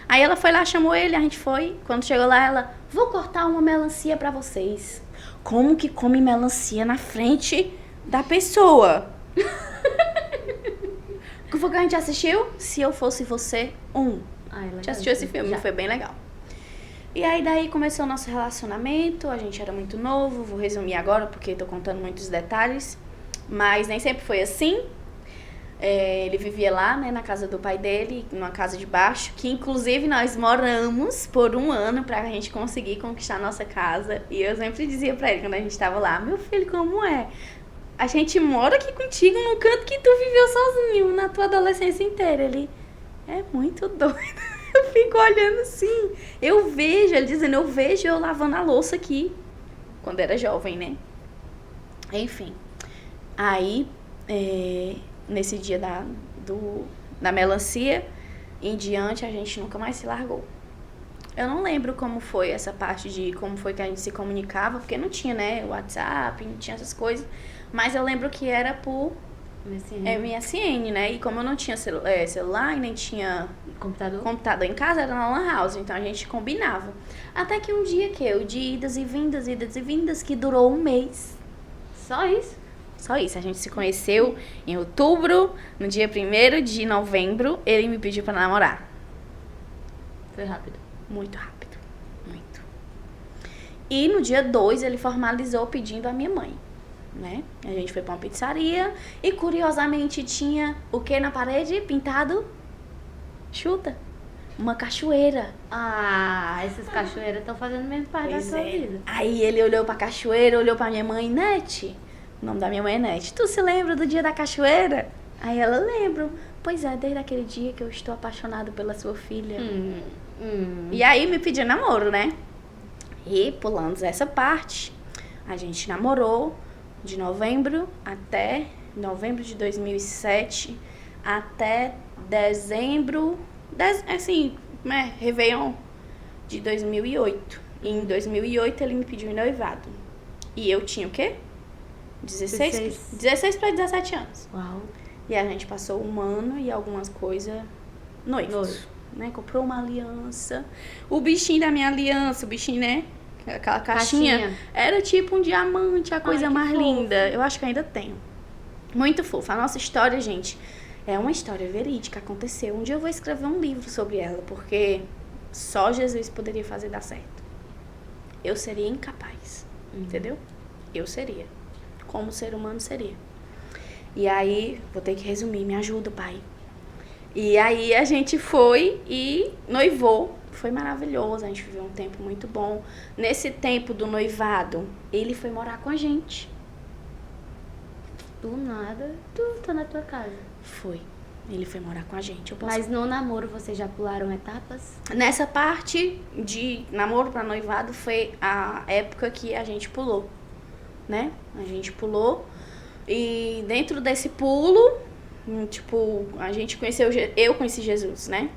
Aí ela foi lá, chamou ele, a gente foi. Quando chegou lá, ela, vou cortar uma melancia pra vocês. Como que come melancia na frente da pessoa? Que foi que a gente assistiu? Se Eu Fosse Você, 1. Ah, é legal. Já assistiu esse filme? Já. Foi bem legal. E aí daí começou o nosso relacionamento, a gente era muito novo, vou resumir agora porque tô contando muitos detalhes, mas nem sempre foi assim. Ele vivia lá, né, na casa do pai dele, numa casa de baixo, que inclusive nós moramos por 1 ano pra gente conseguir conquistar a nossa casa. E eu sempre dizia pra ele, quando a gente tava lá, meu filho, como é? A gente mora aqui contigo num canto que tu viveu sozinho na tua adolescência inteira. Ele é muito doido. Eu fico olhando assim. Eu vejo, ele dizendo, eu vejo eu lavando a louça aqui. Quando era jovem, né? Enfim. Aí, nesse dia da melancia, em diante, a gente nunca mais se largou. Eu não lembro como foi essa parte de como foi que a gente se comunicava, porque não tinha, né, WhatsApp, não tinha essas coisas. Mas eu lembro que era por MSN, né? E como eu não tinha celular e nem tinha computador em casa, era na Lan House. Então a gente combinava. Até que um dia de idas e vindas, que durou 1 mês. Só isso? Só isso. A gente se conheceu em outubro, no dia 1º de novembro, ele me pediu pra namorar. Foi rápido. Muito rápido. Muito. E no dia 2 ele formalizou pedindo a minha mãe. Né? A gente foi pra uma pizzaria e curiosamente tinha o que na parede pintado? Chuta. Uma cachoeira. Ah, essas cachoeiras estão fazendo mesmo parte da sua vida. Aí ele olhou pra cachoeira, olhou pra minha mãe, Nete. O nome da minha mãe é Nete. Tu se lembra do dia da cachoeira? Aí ela, lembro. Pois é, desde aquele dia que eu estou apaixonado pela sua filha. E aí me pediu namoro, né? E pulando essa parte, a gente namorou de novembro de 2007 até dezembro, Réveillon de 2008. E em 2008 ele me pediu em noivado. E eu tinha o quê? 16 para 17 anos. Uau. E a gente passou 1 ano e algumas coisas noivos. Né? Comprou uma aliança. O bichinho da minha aliança, o bichinho, né? Aquela caixinha. Era tipo um diamante, a coisa mais fofo. linda. Eu acho que ainda tenho. Muito fofa. A nossa história, gente, é uma história verídica, aconteceu. Um dia eu vou escrever um livro sobre ela, porque só Jesus poderia fazer dar certo. Eu seria incapaz, entendeu? Eu seria. Como ser humano seria. E aí, vou ter que resumir, me ajuda, pai. E aí a gente foi e noivou. Foi maravilhoso, a gente viveu um tempo muito bom. Nesse tempo do noivado, ele foi morar com a gente. Do nada, tu tá na tua casa. Foi. Ele foi morar com a gente. Mas no namoro vocês já pularam etapas? Nessa parte de namoro pra noivado foi a época que a gente pulou, né? A gente pulou e dentro desse pulo, tipo, a gente conheceu, eu conheci Jesus, né?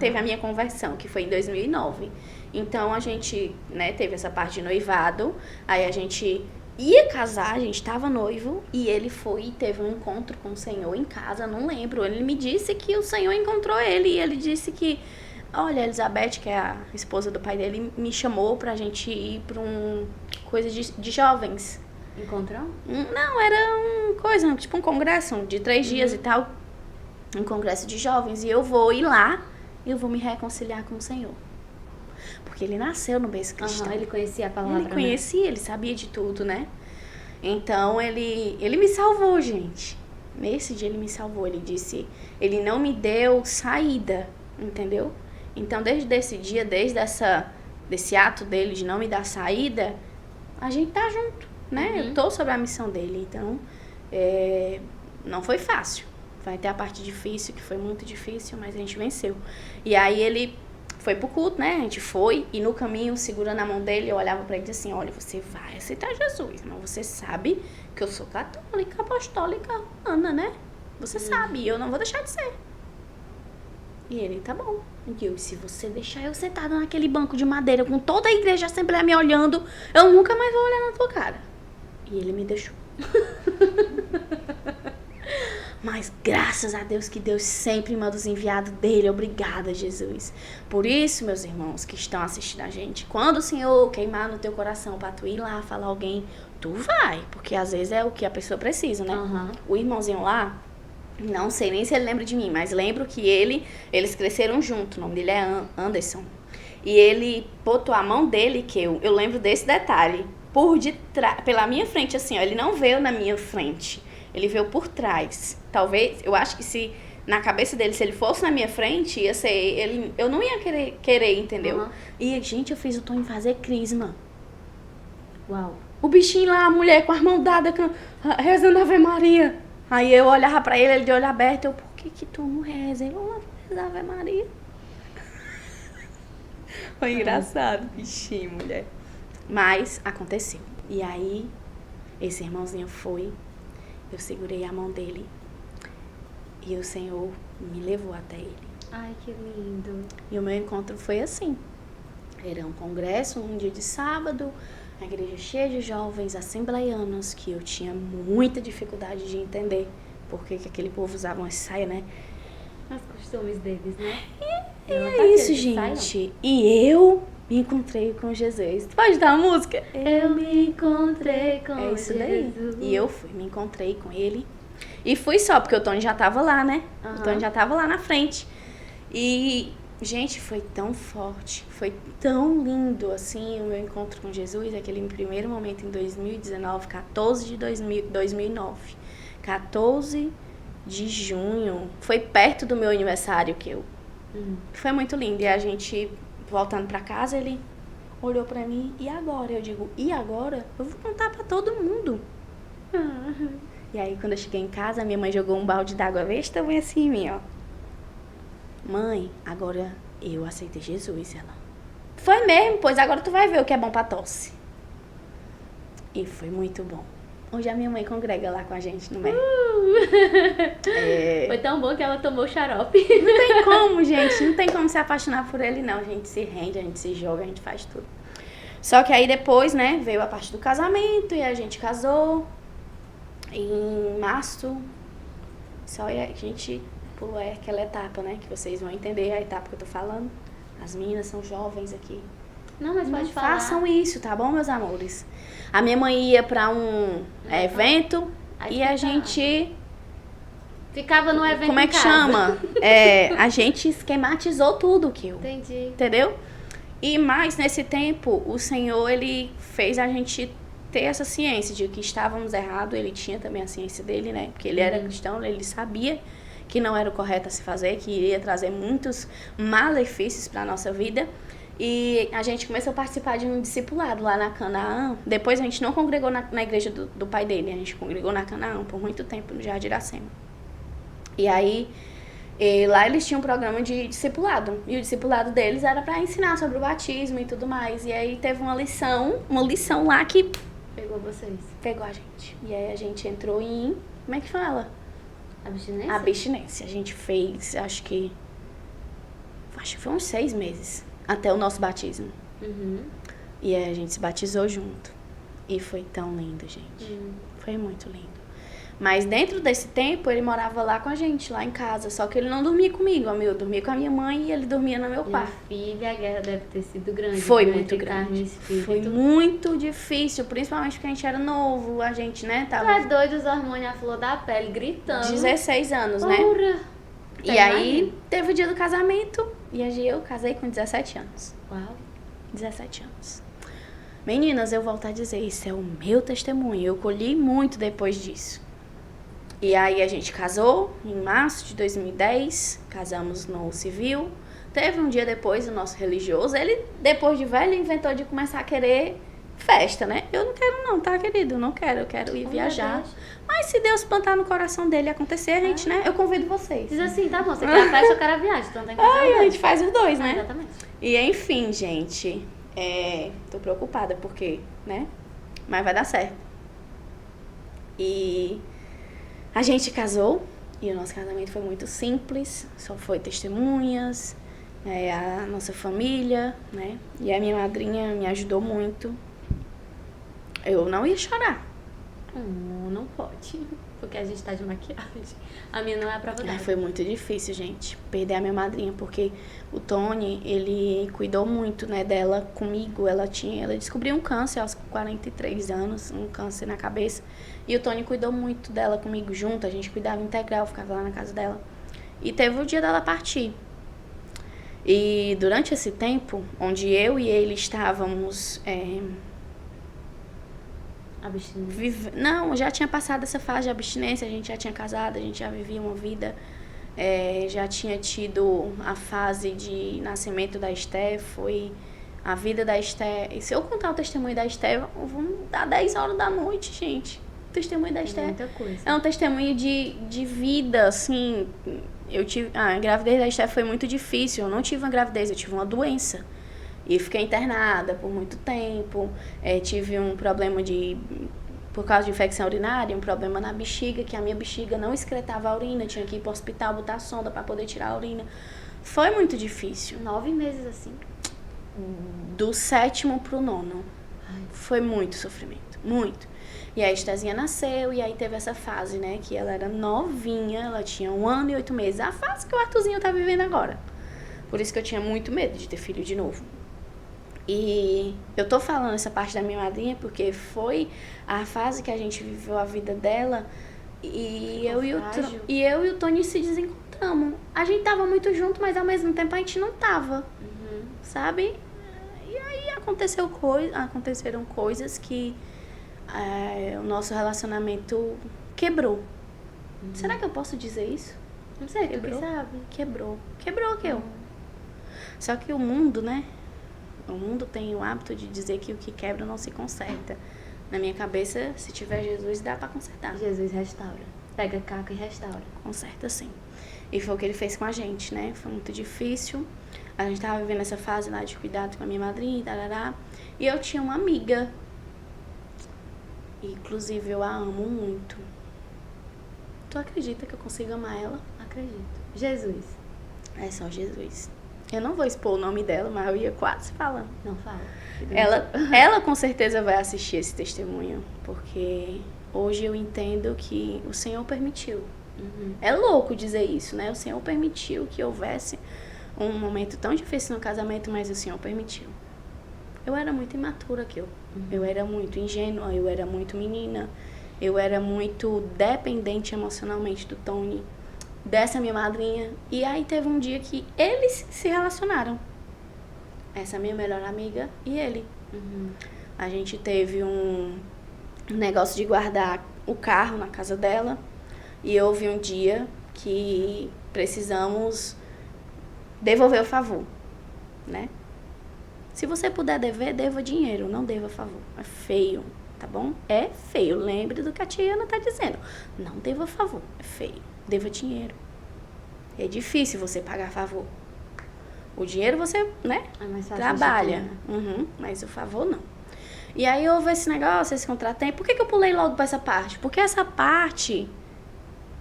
Teve a minha conversão, que foi em 2009. Então a gente, né, teve essa parte de noivado, aí a gente ia casar, a gente tava noivo, e ele foi e teve um encontro com o Senhor em casa, não lembro. Ele me disse que o Senhor encontrou ele, e ele disse que, olha, a Elizabeth, que é a esposa do pai dele, me chamou pra gente ir pra coisa de jovens. Encontrou? Não, era coisa, tipo um congresso de 3 dias e tal. Um congresso de jovens. E eu vou ir lá e eu vou me reconciliar com o Senhor. Porque ele nasceu no berço cristão. Ele conhecia a palavra, Ele conhecia, ele sabia de tudo, né? Então, ele me salvou, gente. Nesse dia ele me salvou. Ele disse, ele não me deu saída, entendeu? Então, desde esse dia, desse ato dele de não me dar saída, a gente tá junto, né? Eu tô sobre a missão dele. Então, não foi fácil. Vai ter a parte difícil, que foi muito difícil, mas a gente venceu. E aí ele foi pro culto, né? A gente foi, e no caminho, segurando a mão dele, eu olhava pra ele e disse assim, olha, você vai aceitar Jesus, mas você sabe que eu sou católica, apostólica, romana, né? Você sabe, e eu não vou deixar de ser. E ele, tá bom. E eu, se você deixar eu sentada naquele banco de madeira, com toda a igreja assembleia me olhando, eu nunca mais vou olhar na tua cara. E ele me deixou. Mas graças a Deus que Deus sempre manda os enviados dele. Obrigada, Jesus. Por isso, meus irmãos que estão assistindo a gente, quando o Senhor queimar no teu coração pra tu ir lá falar alguém, tu vai. Porque às vezes é o que a pessoa precisa, né? O irmãozinho lá, não sei nem se ele lembra de mim, mas lembro que eles cresceram junto. O nome dele é Anderson. E ele botou a mão dele, que eu lembro desse detalhe, pela minha frente, assim, ó. Ele não veio na minha frente. Ele veio por trás. Talvez, eu acho que se na cabeça dele, se ele fosse na minha frente, ia ser ele, eu não ia querer, entendeu? E, gente, eu fiz o Tony fazer crisma. Uau. O bichinho lá, a mulher com as mãos dadas, rezando Ave Maria. Aí eu olhava pra ele de olho aberto, eu, por que tu não reza? Ele, vou rezar Ave Maria. Foi engraçado, bichinho, mulher. Mas aconteceu. E aí, esse irmãozinho foi, eu segurei a mão dele e o Senhor me levou até ele. Ai, que lindo. E o meu encontro foi assim. Era um congresso, um dia de sábado, a igreja cheia de jovens assembleianos que eu tinha muita dificuldade de entender porque que aquele povo usava uma saia, né? Os costumes deles, né? E é isso, gente. E eu me encontrei com Jesus. Tu pode dar uma música? Eu me encontrei com Jesus. É isso daí. E eu fui, me encontrei com ele. E fui só, porque o Tony já tava lá, né? O Tony já tava lá na frente. E, gente, foi tão forte, foi tão lindo, assim, o meu encontro com Jesus, aquele primeiro momento em 2019, 14 de 2009. 14 de junho. Foi perto do meu aniversário que eu... Foi muito lindo. E a gente... Voltando pra casa, ele olhou pra mim, e agora? Eu digo, e agora? Eu vou contar pra todo mundo. E aí, quando eu cheguei em casa, minha mãe jogou um balde d'água desse tamanho assim em mim, ó. Mãe, agora eu aceitei Jesus, ela. Foi mesmo, pois agora tu vai ver o que é bom pra tosse. E foi muito bom. Hoje a minha mãe congrega lá com a gente no MER. Foi tão bom que ela tomou xarope. Não tem como, gente. Não tem como se apaixonar por ele, não. A gente se rende, a gente se joga, a gente faz tudo. Só que aí depois, né, veio a parte do casamento e a gente casou. Em março, só a gente pulou aquela etapa, né, que vocês vão entender a etapa que eu tô falando. As meninas são jovens aqui. Não, mas pode falar. Façam isso, tá bom, meus amores? A minha mãe ia pra um evento e a gente... Ficava no evento. Como é que chama? A gente esquematizou tudo, Kio. Entendi. Entendeu? E mais nesse tempo, o Senhor, ele fez a gente ter essa ciência de que estávamos errados. Ele tinha também a ciência dele, né? Porque ele era cristão, ele sabia que não era o correto a se fazer, que iria trazer muitos malefícios para a nossa vida. E a gente começou a participar de um discipulado lá na Canaã. Depois a gente não congregou na igreja do pai dele, a gente congregou na Canaã por muito tempo, no Jardim Iracema. E aí, lá eles tinham um programa de discipulado. E o discipulado deles era para ensinar sobre o batismo e tudo mais. E aí teve uma lição lá que... Pegou vocês. Pegou a gente. E aí a gente entrou em... Como é que fala? Abstinência? Abstinência. A gente fez, acho que foi uns 6 meses até o nosso batismo. E aí a gente se batizou junto. E foi tão lindo, gente. Foi muito lindo. Mas dentro desse tempo, ele morava lá com a gente, lá em casa. Só que ele não dormia comigo, eu dormia com a minha mãe e ele dormia no meu quarto. Filha, a guerra deve ter sido grande. Foi né? muito Entre grande. carne e espírito. Foi muito difícil, principalmente porque a gente era novo, a gente, né, Tu tava é doido, os hormônios à flor da pele, gritando. 16 anos, né? Porra. E aí, teve o dia do casamento e eu casei com 17 anos. Uau. 17 anos. Meninas, eu volto a dizer, isso é o meu testemunho. Eu colhi muito depois disso. E aí a gente casou em março de 2010, casamos no civil. Teve um dia depois o nosso religioso. Ele, depois de velho, inventou de começar a querer festa, né? Eu não quero não, tá, querido? Não quero, eu quero ir viajar. Mas se Deus plantar no coração dele e acontecer, a gente, né? Eu convido vocês. Diz assim, tá bom, você quer a festa, eu quero a viagem. Então tem que fazer Ai, a gente faz os dois, né? Exatamente. E enfim, gente, tô preocupada porque, né? Mas vai dar certo. E a gente casou e o nosso casamento foi muito simples, só foi testemunhas, a nossa família, né? E a minha madrinha me ajudou muito. Eu não ia chorar. Não pode, porque a gente tá de maquiagem. A minha não é a prova d'água. Foi muito difícil, gente, perder a minha madrinha, porque o Tony, ele cuidou muito, né, dela comigo. Ela descobriu um câncer aos 43 anos, um câncer na cabeça. E o Tony cuidou muito dela comigo junto, a gente cuidava integral, ficava lá na casa dela. E teve o dia dela partir. E durante esse tempo, onde eu e ele estávamos... Não, já tinha passado essa fase de abstinência, a gente já tinha casado, a gente já vivia uma vida, já tinha tido a fase de nascimento da Esté, foi a vida da Esté. E se eu contar o testemunho da Esté, vamos dar 10 horas da noite, gente. O testemunho da Esté muita coisa. É um testemunho de vida, assim. A gravidez da Esté foi muito difícil, eu não tive uma gravidez, eu tive uma doença. E fiquei internada por muito tempo, tive um problema por causa de infecção urinária, um problema na bexiga, que a minha bexiga não excretava a urina, tinha que ir para o hospital botar sonda para poder tirar a urina. Foi muito difícil. 9 meses assim? Do 7º pro 9º. Foi muito sofrimento, muito. E aí a Estezinha nasceu e aí teve essa fase, né, que ela era novinha, ela tinha 1 ano e 8 meses, a fase que o Arthurzinho tá vivendo agora. Por isso que eu tinha muito medo de ter filho de novo. E eu tô falando essa parte da minha madrinha porque foi a fase que a gente viveu a vida dela e eu e o Tony se desencontramos. A gente tava muito junto, mas ao mesmo tempo a gente não tava, sabe? E aí aconteceram coisas que o nosso relacionamento quebrou. Será que eu posso dizer isso? Não sei, Quebrou? tu que sabe. Quebrou que eu. Só que o mundo, né? O mundo tem o hábito de dizer que o que quebra não se conserta. Na minha cabeça, se tiver Jesus, dá pra consertar. Jesus restaura. Pega caca e restaura. Conserta sim. E foi o que ele fez com a gente, né? Foi muito difícil. A gente tava vivendo essa fase lá de cuidado com a minha madrinha, tarará. E eu tinha uma amiga. Inclusive, eu a amo muito. Tu acredita que eu consigo amar ela? Acredito. Jesus. É só Jesus. Eu não vou expor o nome dela, mas eu ia quase falando. Não fala. Ela com certeza vai assistir esse testemunho, porque hoje eu entendo que o Senhor permitiu. É louco dizer isso, né? O Senhor permitiu que houvesse um momento tão difícil no casamento, mas o Senhor permitiu. Eu era muito imatura, eu era muito ingênua, eu era muito menina, eu era muito dependente emocionalmente do Tony, dessa minha madrinha. E aí teve um dia que eles se relacionaram. Essa minha melhor amiga e ele. A gente teve um negócio de guardar o carro na casa dela. E houve um dia que precisamos devolver o favor, né? Se você puder dever, deva dinheiro, não deva favor. É feio, tá bom? É feio. Lembre do que a tia Ana tá dizendo. Não deva favor, é feio. Deva dinheiro. É difícil você pagar favor. O dinheiro você, né, trabalha. Mas o favor não. E aí houve esse negócio, esse contratempo. Por que eu pulei logo pra essa parte? Porque essa parte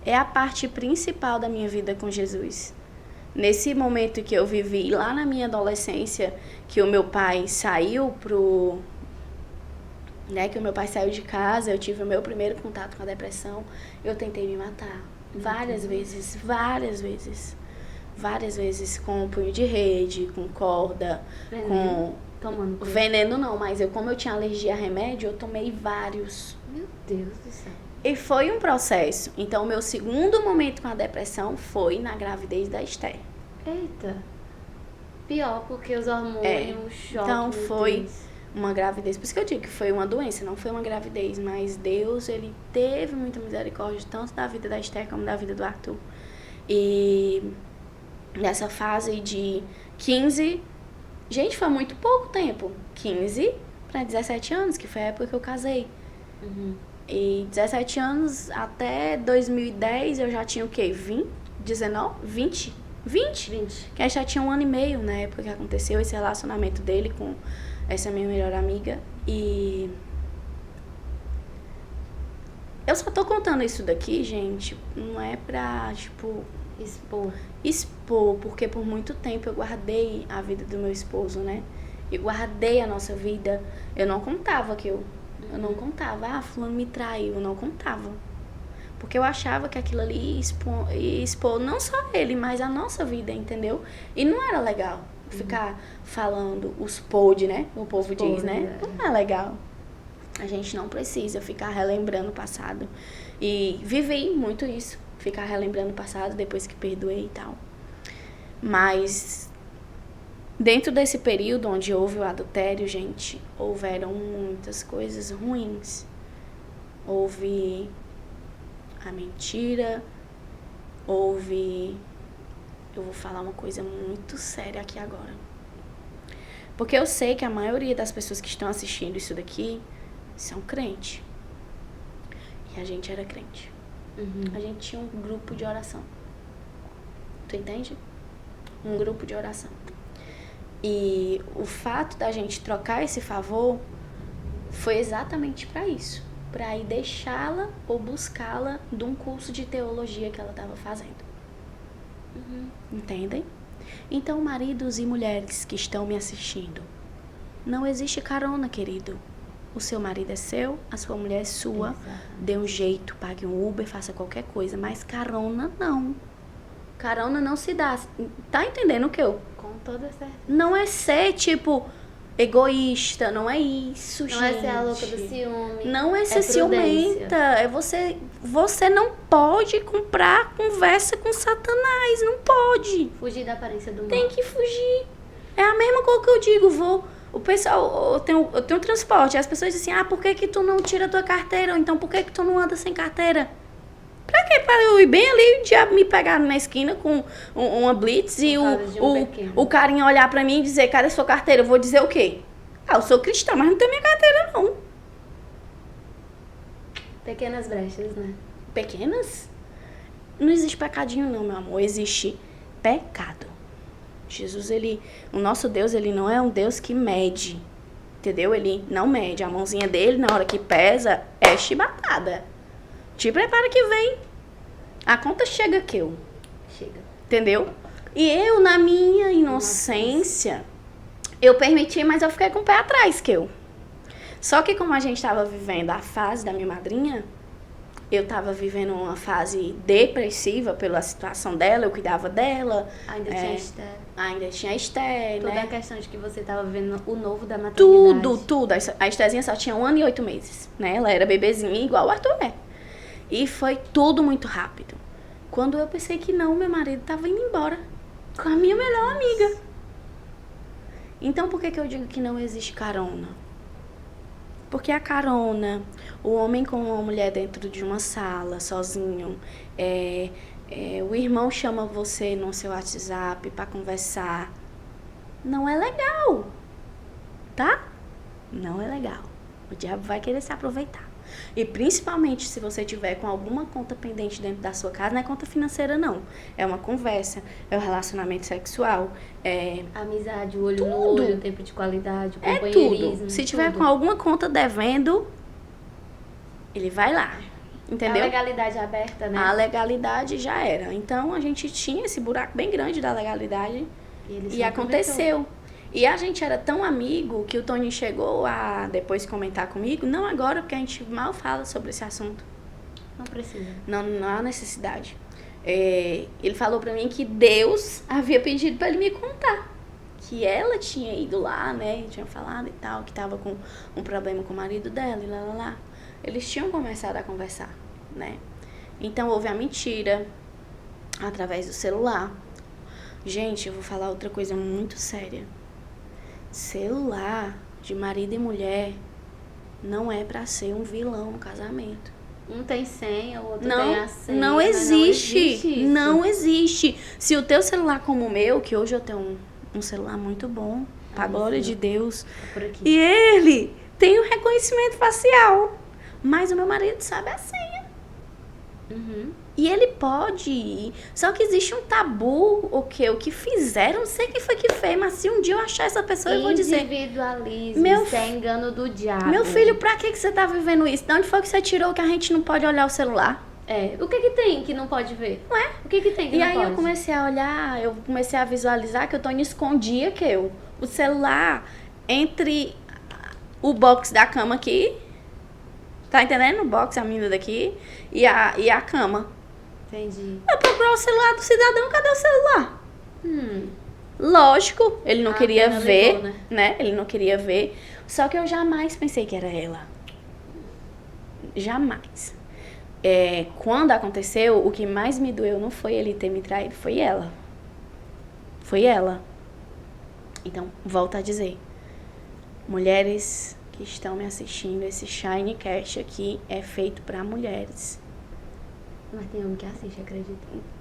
é a parte principal da minha vida com Jesus. Nesse momento que eu vivi lá na minha adolescência, que o meu pai saiu né, que o meu pai saiu de casa, eu tive o meu primeiro contato com a depressão, eu tentei me matar. Várias vezes, com punho de rede, com corda, com... Tomando veneno não, mas como eu tinha alergia a remédio, eu tomei vários. Meu Deus do céu. E foi um processo. Então, o meu segundo momento com a depressão foi na gravidez da Esther. Eita. Pior, porque os hormônios, choque. Então, foi uma gravidez. Por isso que eu digo que foi uma doença, não foi uma gravidez. Mas Deus, ele teve muita misericórdia, tanto da vida da Esther como da vida do Arthur. E nessa fase de 15... Gente, foi muito pouco tempo. 15 para 17 anos, que foi a época que eu casei. Uhum. E 17 anos até 2010 eu já tinha o quê? 20? 19? 20? 20? Que aí já tinha 1 ano e meio na época que aconteceu esse relacionamento dele com essa minha melhor amiga. E eu só tô contando isso daqui, gente, não é pra, tipo... Expor, porque por muito tempo eu guardei a vida do meu esposo, né? Eu guardei a nossa vida. Eu não contava eu não contava. Fulano me traiu, eu não contava. Porque eu achava que aquilo ali ia expor não só ele, mas a nossa vida, entendeu? E não era legal ficar falando os pod, né? O povo diz, né? Não é legal. A gente não precisa ficar relembrando o passado. E vivi muito isso. Ficar relembrando o passado depois que perdoei e tal. Mas dentro desse período onde houve o adultério, gente, houveram muitas coisas ruins. Houve a mentira, houve... Eu vou falar uma coisa muito séria aqui agora. Porque eu sei que a maioria das pessoas que estão assistindo isso daqui são crentes. E a gente era crente. Uhum. A gente tinha um grupo de oração. Tu entende? Um grupo de oração. E o fato da gente trocar esse favor foi exatamente para isso. Para ir deixá-la ou buscá-la de um curso de teologia que ela estava fazendo. Uhum. Entendem? Então, maridos e mulheres que estão me assistindo, não existe carona, querido. O seu marido é seu, a sua mulher é sua. Exatamente. Dê um jeito, pague um Uber, faça qualquer coisa. Mas carona, não. Carona não se dá. Tá entendendo o que eu... Com toda certeza. Não é ser, tipo, egoísta. Não é isso, gente. Não é ser a louca do ciúme. Não é ser prudência. ciumenta. É você não pode comprar conversa com Satanás. Não pode. Fugir da aparência do mal. Tem que fugir. É a mesma coisa que eu digo, o pessoal, eu tenho transporte, as pessoas dizem assim, por que tu não tira a tua carteira? Ou então, por que tu não anda sem carteira? Pra quê? Pra eu ir bem ali, o diabo me pegar na esquina com uma blitz e o carinha olhar pra mim e dizer, cadê sua carteira? Eu vou dizer o quê? Eu sou cristã, mas não tenho minha carteira, não. Pequenas brechas, né? Pequenas? Não existe pecadinho não, meu amor, existe pecado. Jesus, o nosso Deus, ele não é um Deus que mede, entendeu? Ele não mede. A mãozinha dele, na hora que pesa, é chibatada. Te prepara que vem. A conta chega que eu. Chega. Entendeu? E eu, na minha inocência, eu permiti, mas eu fiquei com o pé atrás que eu. Só que como a gente estava vivendo a fase da minha madrinha, eu estava vivendo uma fase depressiva pela situação dela, eu cuidava dela. Ainda tinha Esther. Ainda tinha Esther, Toda né? a questão de que você estava vivendo o novo da maternidade. Tudo. A Estherzinha só tinha 1 ano e 8 meses, né? Ela era bebezinha igual o Arthur é. E foi tudo muito rápido. Quando eu pensei que não, meu marido estava indo embora com a minha melhor amiga. Então, por que eu digo que não existe carona? Porque a carona, o homem com uma mulher dentro de uma sala, sozinho, o irmão chama você no seu WhatsApp para conversar, não é legal, tá? Não é legal. O diabo vai querer se aproveitar. E principalmente se você tiver com alguma conta pendente dentro da sua casa, não é conta financeira não. É uma conversa, é um relacionamento sexual, amizade, o olho no olho, tempo de qualidade, o é companheirismo. tudo. Se tiver com alguma conta devendo, ele vai lá. Entendeu? A legalidade aberta, né? A legalidade já era. Então a gente tinha esse buraco bem grande da legalidade e aconteceu. E a gente era tão amigo que o Tony chegou a depois comentar comigo, não agora, porque a gente mal fala sobre esse assunto. Não precisa. Não há necessidade. Ele falou pra mim que Deus havia pedido pra ele me contar. Que ela tinha ido lá, né? Tinha falado e tal, que tava com um problema com o marido dela e lá. Eles tinham começado a conversar, né? Então houve a mentira através do celular. Gente, eu vou falar outra coisa muito séria. Celular de marido e mulher não é pra ser um vilão no casamento. Um tem senha, o outro tem a senha. Não existe. Isso. Não existe. Se o teu celular como o meu, que hoje eu tenho um celular muito bom, pra glória de Deus. Por aqui. E ele tem um reconhecimento facial. Mas o meu marido sabe a senha. Uhum. E ele pode ir. Só que existe um tabu, o que fizeram, não sei quem foi que fez, mas se um dia eu achar essa pessoa, eu vou dizer... Individualismo, isso é engano do diabo. Meu filho, pra que você tá vivendo isso? De onde foi que você tirou que a gente não pode olhar o celular? O que tem que não pode ver? Não é? O que tem que E não aí pode? eu comecei a olhar, eu comecei a visualizar que o Tony escondia o celular entre o box da cama aqui, tá entendendo? O box, a menina daqui, e a cama. Entendi. Eu procurar o celular do cidadão, cadê o celular? Lógico, ele não queria pena ver, levou, né? Ele não queria ver. Só que eu jamais pensei que era ela. Jamais. Quando aconteceu, o que mais me doeu não foi ele ter me traído, foi ela. Foi ela. Então, volto a dizer. Mulheres que estão me assistindo, esse Shinecast aqui é feito pra mulheres. Mas tem homem que assiste, acredita.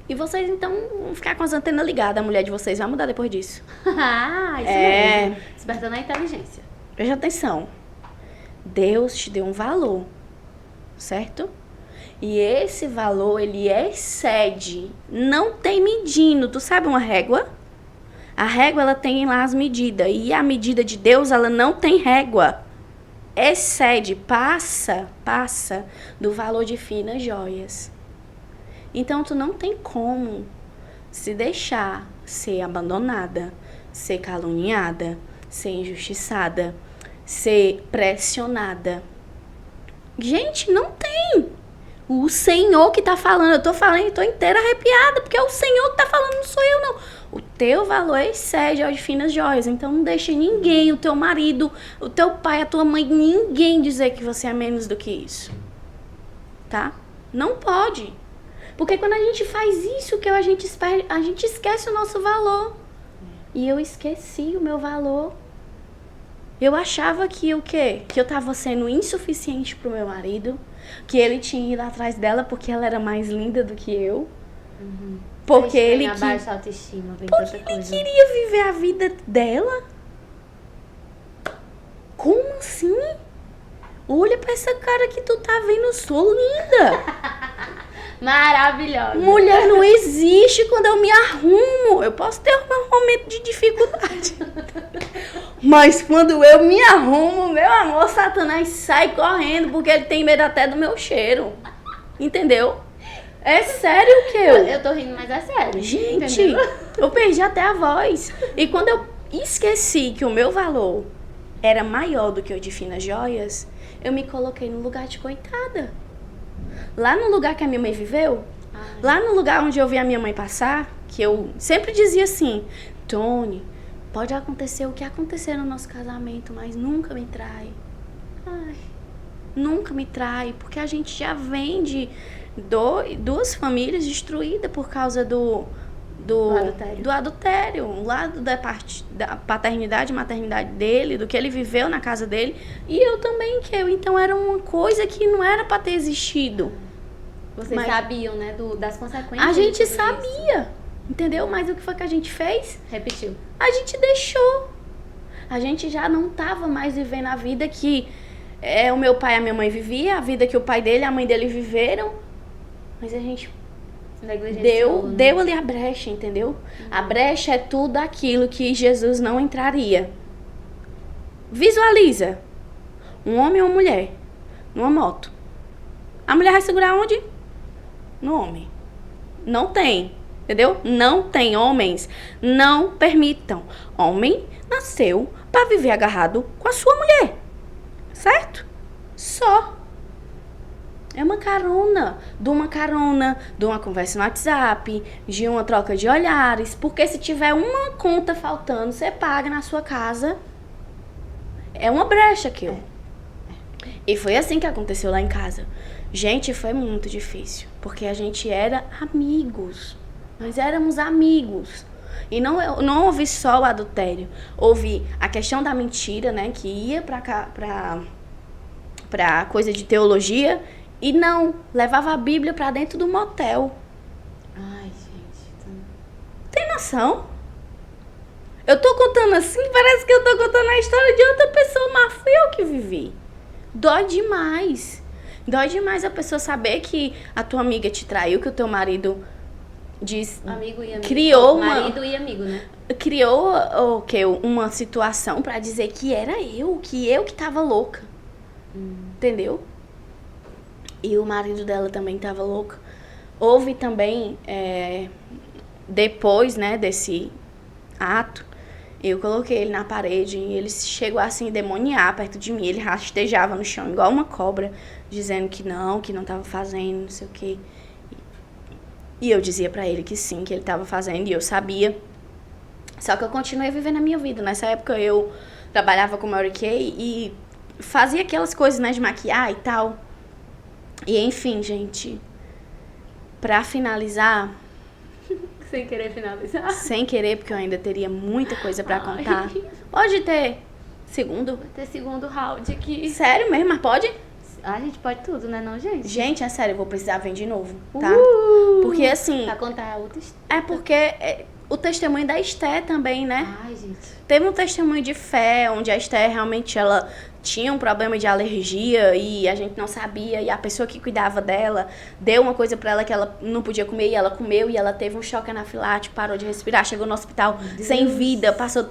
E vocês, então, vão ficar com as antenas ligadas. A mulher de vocês vai mudar depois disso. Isso mesmo. Despertando a inteligência. Preste atenção. Deus te deu um valor, certo? E esse valor, ele excede. Não tem medindo. Tu sabe uma régua? A régua, ela tem lá as medidas. E a medida de Deus, ela não tem régua. Excede, passa do valor de finas joias. Então, tu não tem como se deixar ser abandonada, ser caluniada, ser injustiçada, ser pressionada. Gente, não tem. O Senhor que tá falando, eu tô falando e tô inteira arrepiada, porque é o Senhor que tá falando, não sou eu, não. O teu valor excede ao de finas joias, então não deixe ninguém, o teu marido, o teu pai, a tua mãe, ninguém dizer que você é menos do que isso. Tá? Não pode. Porque quando a gente faz isso, a gente esquece o nosso valor. E eu esqueci o meu valor. Eu achava que o quê? Que eu tava sendo insuficiente pro meu marido, que ele tinha ido atrás dela porque ela era mais linda do que eu. Porque ele baixa autoestima, vem porque tanta ele coisa. queria viver a vida dela. Como assim? Olha pra essa cara que tu tá vendo, eu sou linda. Maravilhosa. Mulher não existe quando eu me arrumo. Eu posso ter um momento de dificuldade. Mas quando eu me arrumo, meu amor, Satanás sai correndo porque ele tem medo até do meu cheiro. Entendeu? É sério que Eu tô rindo, mas é sério. Gente, entendeu? eu perdi até a voz. E quando eu esqueci que o meu valor era maior do que o de finas joias, eu me coloquei no lugar de coitada. Lá no lugar que a minha mãe viveu, lá no lugar onde eu vi a minha mãe passar, que eu sempre dizia assim, Tony, pode acontecer o que acontecer no nosso casamento, mas nunca me trai. Ai, nunca me trai, porque a gente já vem de duas famílias destruídas por causa do adultério. Um lado da parte da paternidade e maternidade dele, do que ele viveu na casa dele, e eu também, então era uma coisa que não era pra ter existido. Vocês sabiam, né, das consequências. A gente de tudo sabia, isso. entendeu? Mas o que foi que a gente fez? Repetiu. A gente deixou. A gente já não tava mais vivendo a vida que o meu pai e a minha mãe viviam, a vida que o pai dele e a mãe dele viveram. Mas a gente deu ali a brecha, entendeu? A brecha é tudo aquilo que Jesus não entraria. Visualiza. Um homem ou uma mulher numa moto. A mulher vai segurar onde? No homem. Não tem. entendeu? Não tem homens, não permitam. Homem nasceu para viver agarrado com a sua mulher, certo? Só. É uma carona, de uma conversa no WhatsApp, de uma troca de olhares, porque se tiver uma conta faltando, você paga na sua casa. É uma brecha aquilo. E foi assim que aconteceu lá em casa. Gente, foi muito difícil, porque a gente era amigos. Nós éramos amigos. E não houve só o adultério. Houve a questão da mentira, né, que ia pra coisa de teologia. E não, levava a Bíblia pra dentro do motel. Ai, gente. Tem noção? Eu tô contando assim, parece que eu tô contando a história de outra pessoa, mas fui eu que vivi. Dói demais. Dói demais a pessoa saber que a tua amiga te traiu, que o teu marido Amigo e amigo. criou uma... Marido e amigo, né? Criou o quê? Uma situação pra dizer que era eu que tava louca. Entendeu? E o marido dela também tava louco. Houve também, depois, né, desse ato, eu coloquei ele na parede e ele chegou a se endemoniar perto de mim. Ele rastejava no chão igual uma cobra, dizendo que não tava fazendo, não sei o quê. E eu dizia pra ele que sim, que ele tava fazendo, e eu sabia. Só que eu continuei vivendo a minha vida. Nessa época eu trabalhava com Mary Kay e fazia aquelas coisas, né, de maquiar e tal. E enfim, gente, pra finalizar... Sem querer finalizar. Sem querer, porque eu ainda teria muita coisa pra contar. Pode ter segundo? Vai ter segundo round aqui. Sério mesmo, mas pode? A gente pode tudo, né não, gente? Gente, é sério, eu vou precisar vir de novo, tá? Porque assim... Pra contar outra história. É porque o testemunho da Esté também, né? Ai, gente. Teve um testemunho de fé, onde a Esté realmente ela tinha um problema de alergia e a gente não sabia, e a pessoa que cuidava dela deu uma coisa pra ela que ela não podia comer, e ela comeu, e ela teve um choque anafilático, parou de respirar, chegou no hospital sem vida, passou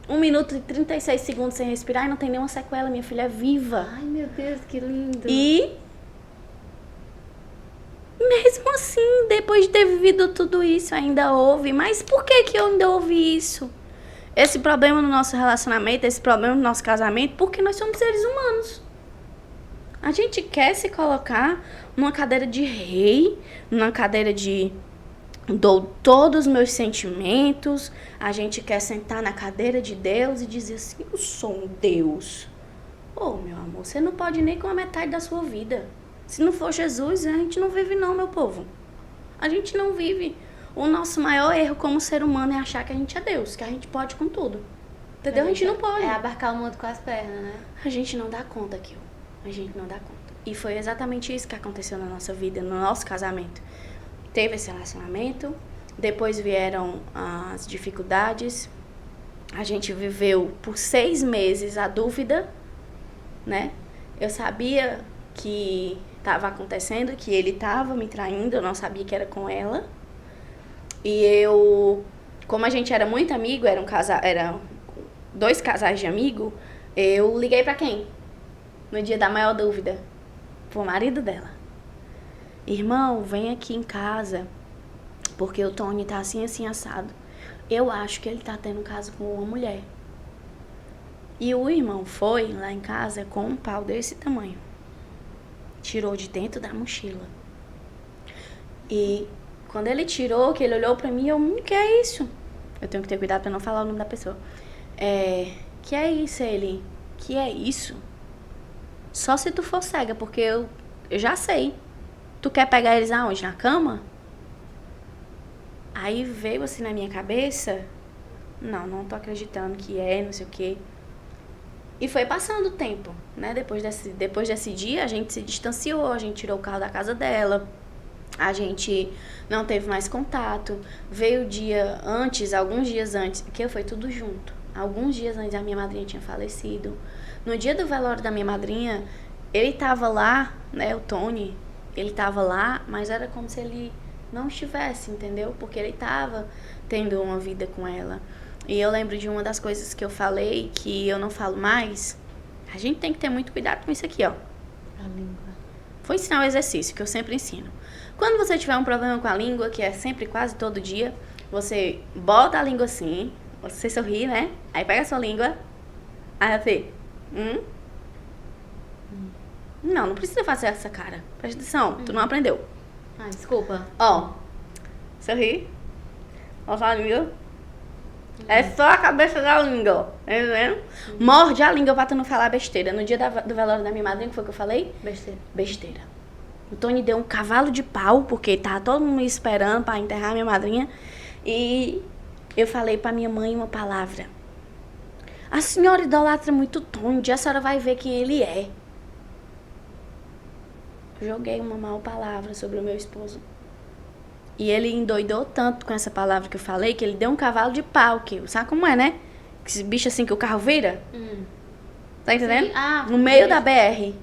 1 minuto e 36 segundos sem respirar e não tem nenhuma sequela, minha filha é viva. Ai, meu Deus, que lindo. E mesmo assim, depois de ter vivido tudo isso, ainda houve. Mas por que que eu ainda ouvi isso? Esse problema no nosso relacionamento, esse problema no nosso casamento, porque nós somos seres humanos. A gente quer se colocar numa cadeira de rei, numa cadeira de dou todos os meus sentimentos. A gente quer sentar na cadeira de Deus e dizer assim, eu sou um Deus. Ô, meu amor, você não pode nem com a metade da sua vida. Se não for Jesus, a gente não vive não, meu povo. A gente não vive. O nosso maior erro como ser humano é achar que a gente é Deus, que a gente pode com tudo. Entendeu? A gente não pode. É abarcar o mundo com as pernas, né? A gente não dá conta aqui, ó. A gente não dá conta. E foi exatamente isso que aconteceu na nossa vida, no nosso casamento. Teve esse relacionamento, depois vieram as dificuldades. A gente viveu por 6 meses a dúvida, né? Eu sabia que estava acontecendo, que ele estava me traindo, eu não sabia que era com ela. E eu, como a gente era muito amigo, eram 2 casais de amigo, eu liguei pra quem? No dia da maior dúvida, pro marido dela. Irmão, vem aqui em casa, porque o Tony tá assim, assim, assado. Eu acho que ele tá tendo um caso com uma mulher. E o irmão foi lá em casa com um pau desse tamanho. Tirou de dentro da mochila. E quando ele tirou, que ele olhou pra mim, que é isso? Eu tenho que ter cuidado pra não falar o nome da pessoa. Que é isso, ele? Que é isso? Só se tu for cega, porque eu já sei. Tu quer pegar eles aonde? Na cama? Aí veio assim na minha cabeça, não tô acreditando que não sei o quê. E foi passando o tempo, né? Depois desse dia, a gente se distanciou, a gente tirou o carro da casa dela, a gente não teve mais contato. Veio o dia antes, alguns dias antes, que foi tudo junto. Alguns dias antes a minha madrinha tinha falecido. No dia do velório da minha madrinha, ele tava lá, né, o Tony, ele tava lá, mas era como se ele não estivesse, entendeu? Porque ele tava tendo uma vida com ela. E eu lembro de uma das coisas que eu falei, que eu não falo mais. A gente tem que ter muito cuidado com isso aqui, ó. A língua. Vou ensinar um exercício que eu sempre ensino. Quando você tiver um problema com a língua, que é sempre quase todo dia, você bota a língua assim, você sorri, né? Aí pega a sua língua, aí você... Não precisa fazer essa cara. Presta atenção, tu não aprendeu. Ah, desculpa. Ó, sorri. Mostra a língua. É só a cabeça da língua, tá entendendo? Morde a língua pra tu não falar besteira. No dia do velório da minha madrinha, que foi o que eu falei? Besteira. O Tony deu um cavalo de pau, porque tava todo mundo me esperando pra enterrar minha madrinha. E eu falei pra minha mãe uma palavra. A senhora idolatra muito o Tony, um dia a senhora vai ver quem ele é. Joguei uma mal palavra sobre o meu esposo. E ele endoidou tanto com essa palavra que eu falei, que ele deu um cavalo de pau. Que, sabe como é, né? Esse bicho assim que o carro vira. Tá entendendo? Sim. Ah, no meio da BR.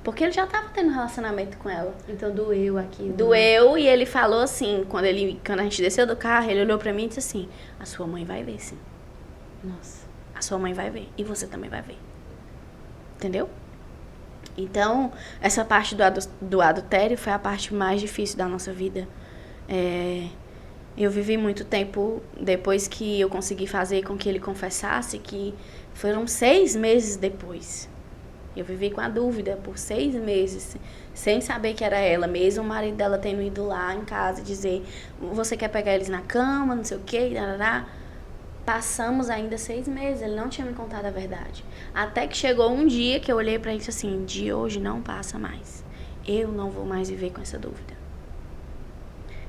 Porque ele já tava tendo relacionamento com ela. Então doeu aqui. Doeu e ele falou assim, quando a gente desceu do carro, ele olhou pra mim e disse assim, a sua mãe vai ver, sim. Nossa. A sua mãe vai ver. E você também vai ver. Entendeu? Então, essa parte do adultério foi a parte mais difícil da nossa vida. Eu vivi muito tempo depois que eu consegui fazer com que ele confessasse, que foram 6 meses depois. Eu vivi com a dúvida por 6 meses, sem saber que era ela, mesmo o marido dela tendo ido lá em casa dizer, você quer pegar eles na cama, não sei o quê, tarará. Passamos ainda 6 meses, ele não tinha me contado a verdade. Até que chegou um dia que eu olhei pra ele e disse assim, de hoje não passa mais. Eu não vou mais viver com essa dúvida.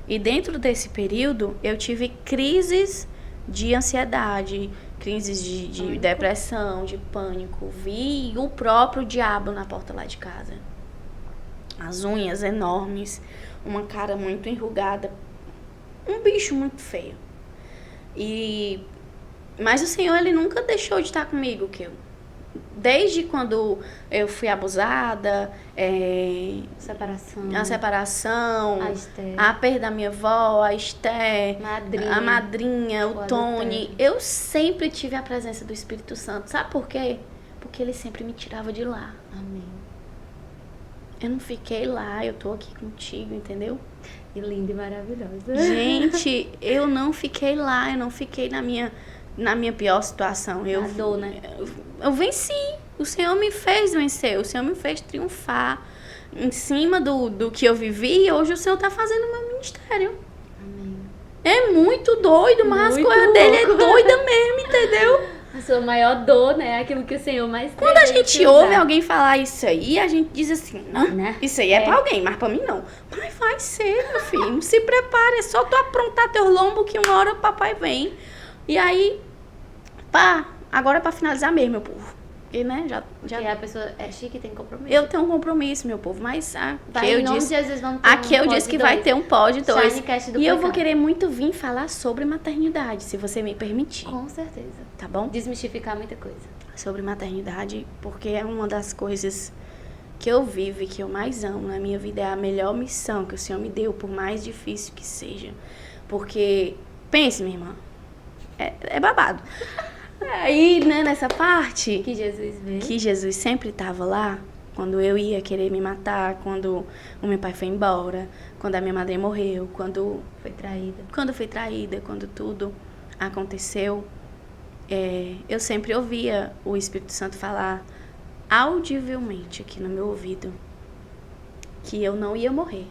E dentro desse período, eu tive crises de ansiedade, crises de depressão, de pânico. Vi o próprio diabo na porta lá de casa. As unhas enormes, uma cara muito enrugada, um bicho muito feio. Mas o Senhor, Ele nunca deixou de estar comigo, desde quando eu fui abusada, a separação, a perda da minha avó, a Esther, a madrinha, o Tony. Eu sempre tive a presença do Espírito Santo. Sabe por quê? Porque Ele sempre me tirava de lá. Amém. Eu não fiquei lá, eu tô aqui contigo, entendeu? E linda e maravilhosa. Gente, eu não fiquei lá, eu não fiquei na minha pior situação. A dor, né? Eu venci. O Senhor me fez vencer. O Senhor me fez triunfar em cima do que eu vivi. E hoje o Senhor tá fazendo o meu ministério. Amém. É muito doido, mas as coisas dele é doida mesmo, entendeu? A sua maior dor, né? Aquilo que o Senhor mais tem. Quando a gente ouve alguém falar isso aí, a gente diz assim, não, né? Isso aí é pra alguém, mas pra mim não. Mas vai ser, meu filho. Não se prepare, é só tu aprontar teu lombo que uma hora o papai vem. E aí, agora é pra finalizar mesmo, meu povo. Porque, né, Porque a pessoa é chique e tem compromisso. Eu tenho um compromisso, meu povo, mas aqui eu disse que vai ter um pod 2. Shinecast do E eu PK. vou querer muito vir falar sobre maternidade, se você me permitir. Com certeza. Tá bom? Desmistificar muita coisa. Sobre maternidade, porque é uma das coisas que eu vivo e que eu mais amo na minha vida. É a melhor missão que o Senhor me deu, por mais difícil que seja. Porque, pense, minha irmã, é babado. Aí, né, nessa parte... Que Jesus veio. Que Jesus sempre estava lá, quando eu ia querer me matar, quando o meu pai foi embora, quando a minha madrinha morreu, quando Foi traída. fui traída, quando tudo aconteceu. Eu sempre ouvia o Espírito Santo falar audivelmente aqui no meu ouvido que eu não ia morrer.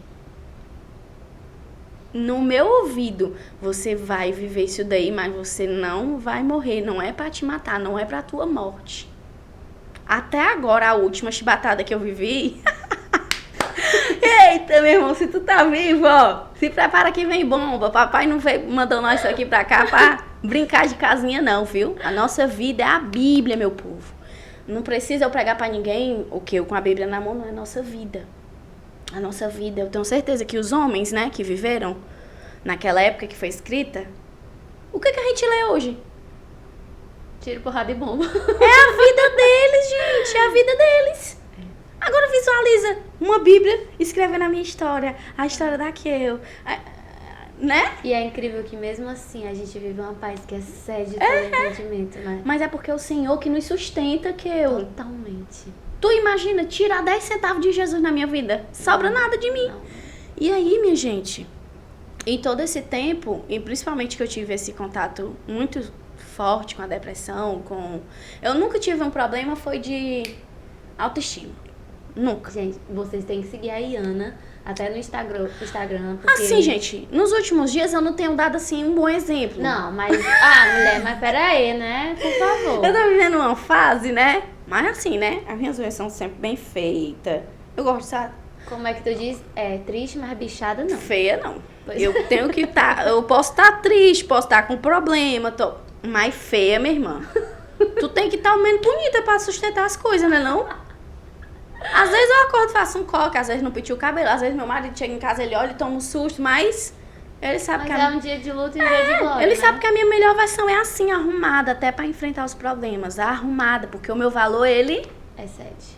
No meu ouvido, você vai viver isso daí, mas você não vai morrer. Não é pra te matar, não é pra tua morte. Até agora, a última chibatada que eu vivi... Eita, meu irmão, se tu tá vivo, ó, se prepara que vem bomba. Papai não mandou nós aqui pra cá pra brincar de casinha não, viu? A nossa vida é a Bíblia, meu povo. Não precisa eu pregar pra ninguém o que eu com a Bíblia na mão, não é a nossa vida. A nossa vida, eu tenho certeza que os homens, né, que viveram naquela época que foi escrita, o que a gente lê hoje? Tiro, porrada e bomba. É a vida deles, gente, é a vida deles. Agora visualiza uma Bíblia escrevendo a minha história, a história da Kiel. né? E é incrível que mesmo assim a gente vive uma paz que excede todo entendimento, né? Mas é porque é o Senhor que nos sustenta, que eu... Totalmente. Tu imagina, tirar 10 centavos de Jesus na minha vida, sobra nada de mim. Não. E aí, minha gente, em todo esse tempo, e principalmente que eu tive esse contato muito forte com a depressão, eu nunca tive um problema, foi de autoestima. Nunca. Gente, vocês têm que seguir a Iana até no Instagram, porque... Assim, gente, nos últimos dias eu não tenho dado, assim, um bom exemplo. Não, mas... Ah, mulher, mas peraí, né? Por favor. Eu tô vivendo uma fase, né? Mas assim, né? As minhas unhas são sempre bem feitas. Eu gosto, sabe? Como é que tu diz? É triste, mas bichada não. Feia, não. Pois Eu tenho que estar... Eu posso estar triste, posso estar com problema, mas feia, minha irmã. Tu tem que estar ao menos bonita pra sustentar as coisas, né não? Às vezes eu acordo, faço um coque, às vezes não penteio o cabelo, às vezes meu marido chega em casa, ele olha e toma um susto, mas ele sabe Mas que é um dia de luta e um dia de glória, ele né? sabe que a minha melhor versão é assim, arrumada, até pra enfrentar os problemas, arrumada, porque o meu valor, ele... Excede.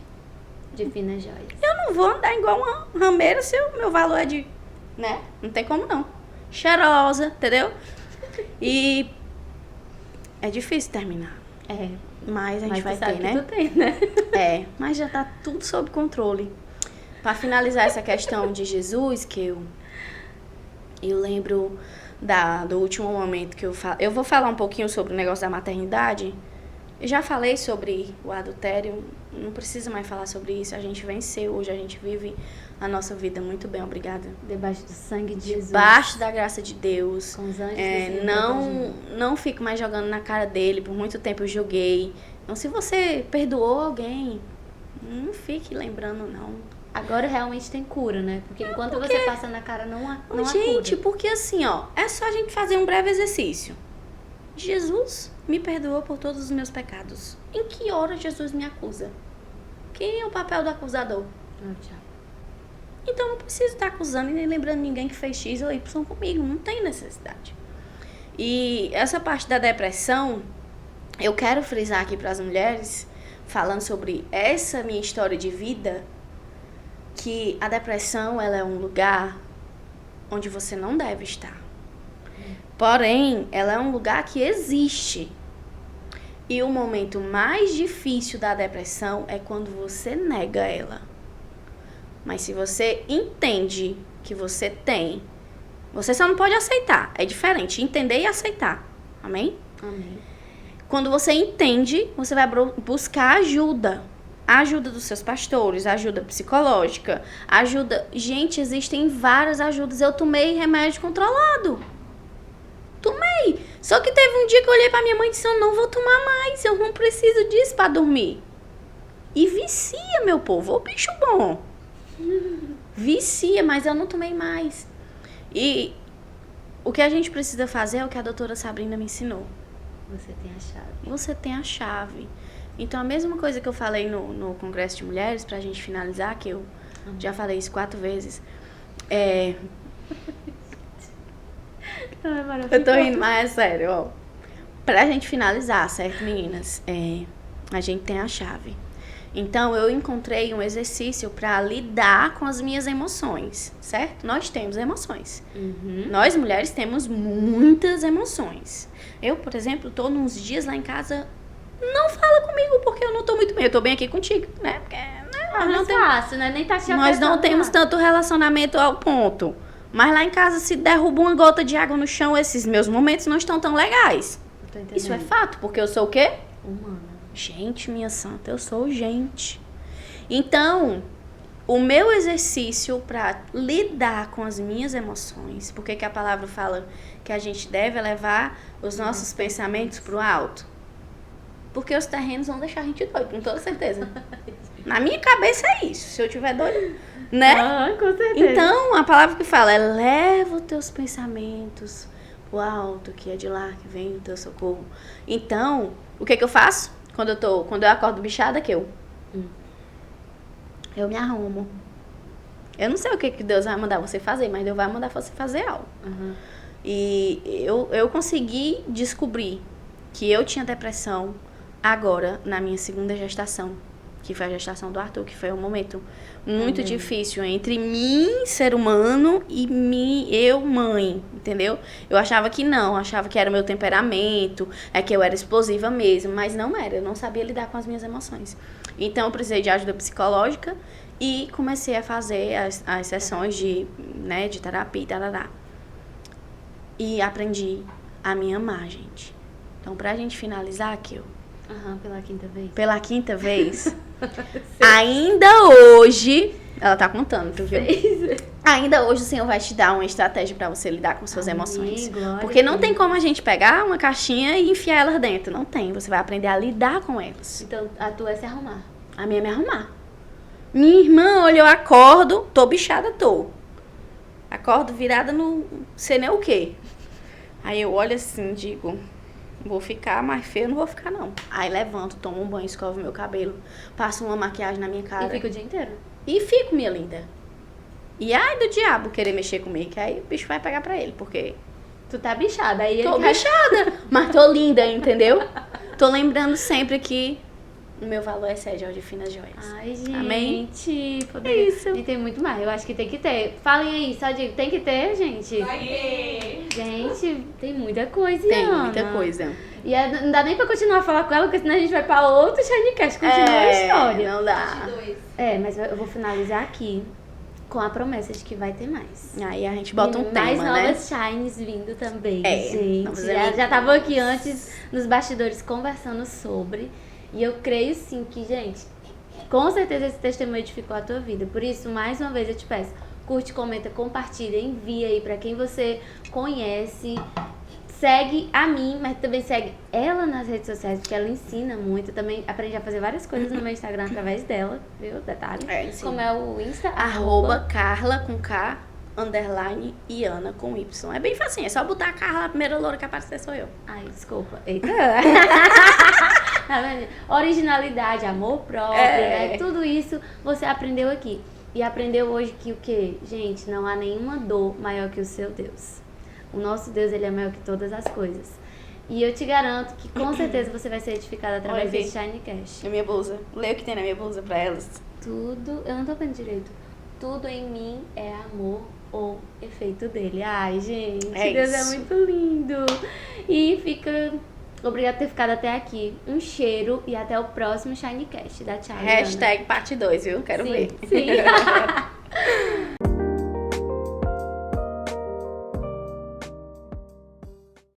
De finas joias. Eu não vou andar igual uma rameira se o meu valor é de... né? Não tem como não. Cheirosa, entendeu? E é difícil terminar, É. mas a gente Mas vai tu sabe ter, que né? tu tem, né? É, mas já tá tudo sob controle. Pra finalizar essa questão de Jesus, que eu lembro do último momento que eu vou falar um pouquinho sobre o negócio da maternidade. Eu já falei sobre o adultério, não preciso mais falar sobre isso. A gente venceu, hoje a gente vive a nossa vida muito bem, obrigada. Debaixo do sangue de Jesus. Debaixo da graça de Deus. Com os anjos Não fico mais jogando na cara dele. Por muito tempo eu joguei. Então, se você perdoou alguém, não fique lembrando, não. Agora realmente tem cura, né? Porque enquanto você passa na cara, não há Gente, cura. porque assim, ó, é só a gente fazer um breve exercício. Jesus me perdoou por todos os meus pecados. Em que hora Jesus me acusa? Quem é o papel do acusador? Tchau. Então eu não preciso estar acusando e nem lembrando ninguém que fez X ou Y comigo. Não tem necessidade. E essa parte da depressão, eu quero frisar aqui para as mulheres, falando sobre essa minha história de vida, que a depressão, ela é um lugar onde você não deve estar. Porém, ela é um lugar que existe. E o momento mais difícil da depressão é quando você nega ela. Mas se você entende que você tem, você só não pode aceitar. É diferente, entender e aceitar. Amém? Amém. Quando você entende, você vai buscar ajuda. A ajuda dos seus pastores, ajuda psicológica, ajuda... Gente, existem várias ajudas. Eu tomei remédio controlado. Tomei. Só que teve um dia que eu olhei pra minha mãe e disse, eu não vou tomar mais. Eu não preciso disso pra dormir. E vicia, meu povo. Ô, bicho bom. Vicia, mas eu não tomei mais. E o que a gente precisa fazer é o que a doutora Sabrina me ensinou. Você tem a chave. Você tem a chave. Então, a mesma coisa que eu falei no Congresso de Mulheres, pra gente finalizar, que eu já falei isso 4 vezes. Eu tô rindo, mas é sério, ó. Pra gente finalizar, certo, meninas? A gente tem a chave. Então, eu encontrei um exercício pra lidar com as minhas emoções, certo? Nós temos emoções. Nós, mulheres, temos muitas emoções. Eu, por exemplo, tô nos dias lá em casa, não fala comigo, porque eu não tô muito bem. Eu tô bem aqui contigo, né? Porque, Não é fácil, né? Nem tá te nós não afetando temos nada. tanto relacionamento ao ponto. Mas lá em casa, se derruba uma gota de água no chão, esses meus momentos não estão tão legais. Eu tô entendendo. Isso é fato, porque eu sou o quê? Humana. Gente, minha santa, eu sou gente. Então, o meu exercício para lidar com as minhas emoções, porque que a palavra fala que a gente deve levar os nossos pensamentos pro alto? Porque os terrenos vão deixar a gente doido, com toda certeza. Na minha cabeça é isso, se eu tiver doido, né? Ah, com certeza. Então, a palavra que fala é leva os teus pensamentos pro alto, que é de lá que vem o teu socorro. Então, o que eu faço? Quando eu acordo bichada, eu me arrumo. Eu não sei o que Deus vai mandar você fazer, mas Deus vai mandar você fazer algo. E eu consegui descobrir que eu tinha depressão agora, na minha segunda gestação. que foi a gestação do Arthur, que foi um momento muito difícil entre mim, ser humano, e eu, mãe, entendeu? Eu achava que não, achava que era o meu temperamento, que eu era explosiva mesmo, mas não era, eu não sabia lidar com as minhas emoções. Então, eu precisei de ajuda psicológica e comecei a fazer as sessões de terapia, e aprendi a me amar, gente. Então, pra gente finalizar aqui, Pela quinta vez. Pela quinta vez, ainda hoje, ela tá contando, tu viu? Ainda hoje o Senhor vai te dar uma estratégia pra você lidar com suas emoções. Porque não tem como a gente pegar uma caixinha e enfiar elas dentro. Não tem. Você vai aprender a lidar com elas. Então, a tua é se arrumar. A minha é me arrumar. Minha irmã, olha, eu acordo, tô bichada, tô. Acordo virada no sei nem o quê. Aí eu olho assim, digo... Vou ficar mais feia, não vou ficar, não. Aí levanto, tomo um banho, escovo meu cabelo, passo uma maquiagem na minha cara. E fica o dia inteiro. E fico, minha linda. E ai do diabo querer mexer comigo, que aí o bicho vai pegar pra ele, porque... Tu tá bichada, aí Tô bichada, mas tô linda, entendeu? Tô lembrando sempre que o meu valor é Sérgio de Finas Joias. Ai, gente. Amém? Isso. E tem muito mais, eu acho que tem que ter. Falem aí, só digo, tem que ter, gente? Vai ter. Gente, tem muita coisa, Tem Ana. muita coisa. E não dá nem pra continuar a falar com ela, porque senão a gente vai pra outro Shinecast, continua a história. Não dá. 22. Mas eu vou finalizar aqui com a promessa de que vai ter mais. Aí a gente bota um E mais tema, né? novas Shines vindo também, É, gente. novos Já eventos. estavam aqui antes, nos bastidores, conversando sobre. E eu creio sim que, gente, com certeza esse testemunho edificou a tua vida. Por isso, mais uma vez eu te peço, curte, comenta, compartilha, envia aí pra quem você conhece. Segue a mim, mas também segue ela nas redes sociais, porque ela ensina muito. Eu também aprendi a fazer várias coisas no meu Instagram através dela, viu? Detalhe. Sim. Como é o Insta? @ Carla com K, _ e Ana com Y. É bem facinho, é só botar a Carla, a primeira loura que aparecer sou eu. Ai, desculpa. Eita. Tá vendo? Originalidade, amor próprio, né? Tudo isso você aprendeu aqui. E aprendeu hoje que o quê? Gente, não há nenhuma dor maior que o seu Deus. O nosso Deus, ele é maior que todas as coisas. E eu te garanto que com certeza você vai ser edificado através Olha, desse Shinecast. É minha blusa. Lê o que tem na minha blusa pra elas. Tudo, eu não tô vendo direito. Tudo em mim é amor ou efeito dele. Ai, gente, É Deus isso. é muito lindo. E fica... Obrigada por ter ficado até aqui. Um cheiro e até o próximo Shinecast. Dá tchau, Ana. Hashtag parte 2, viu? Quero Sim, ver. sim.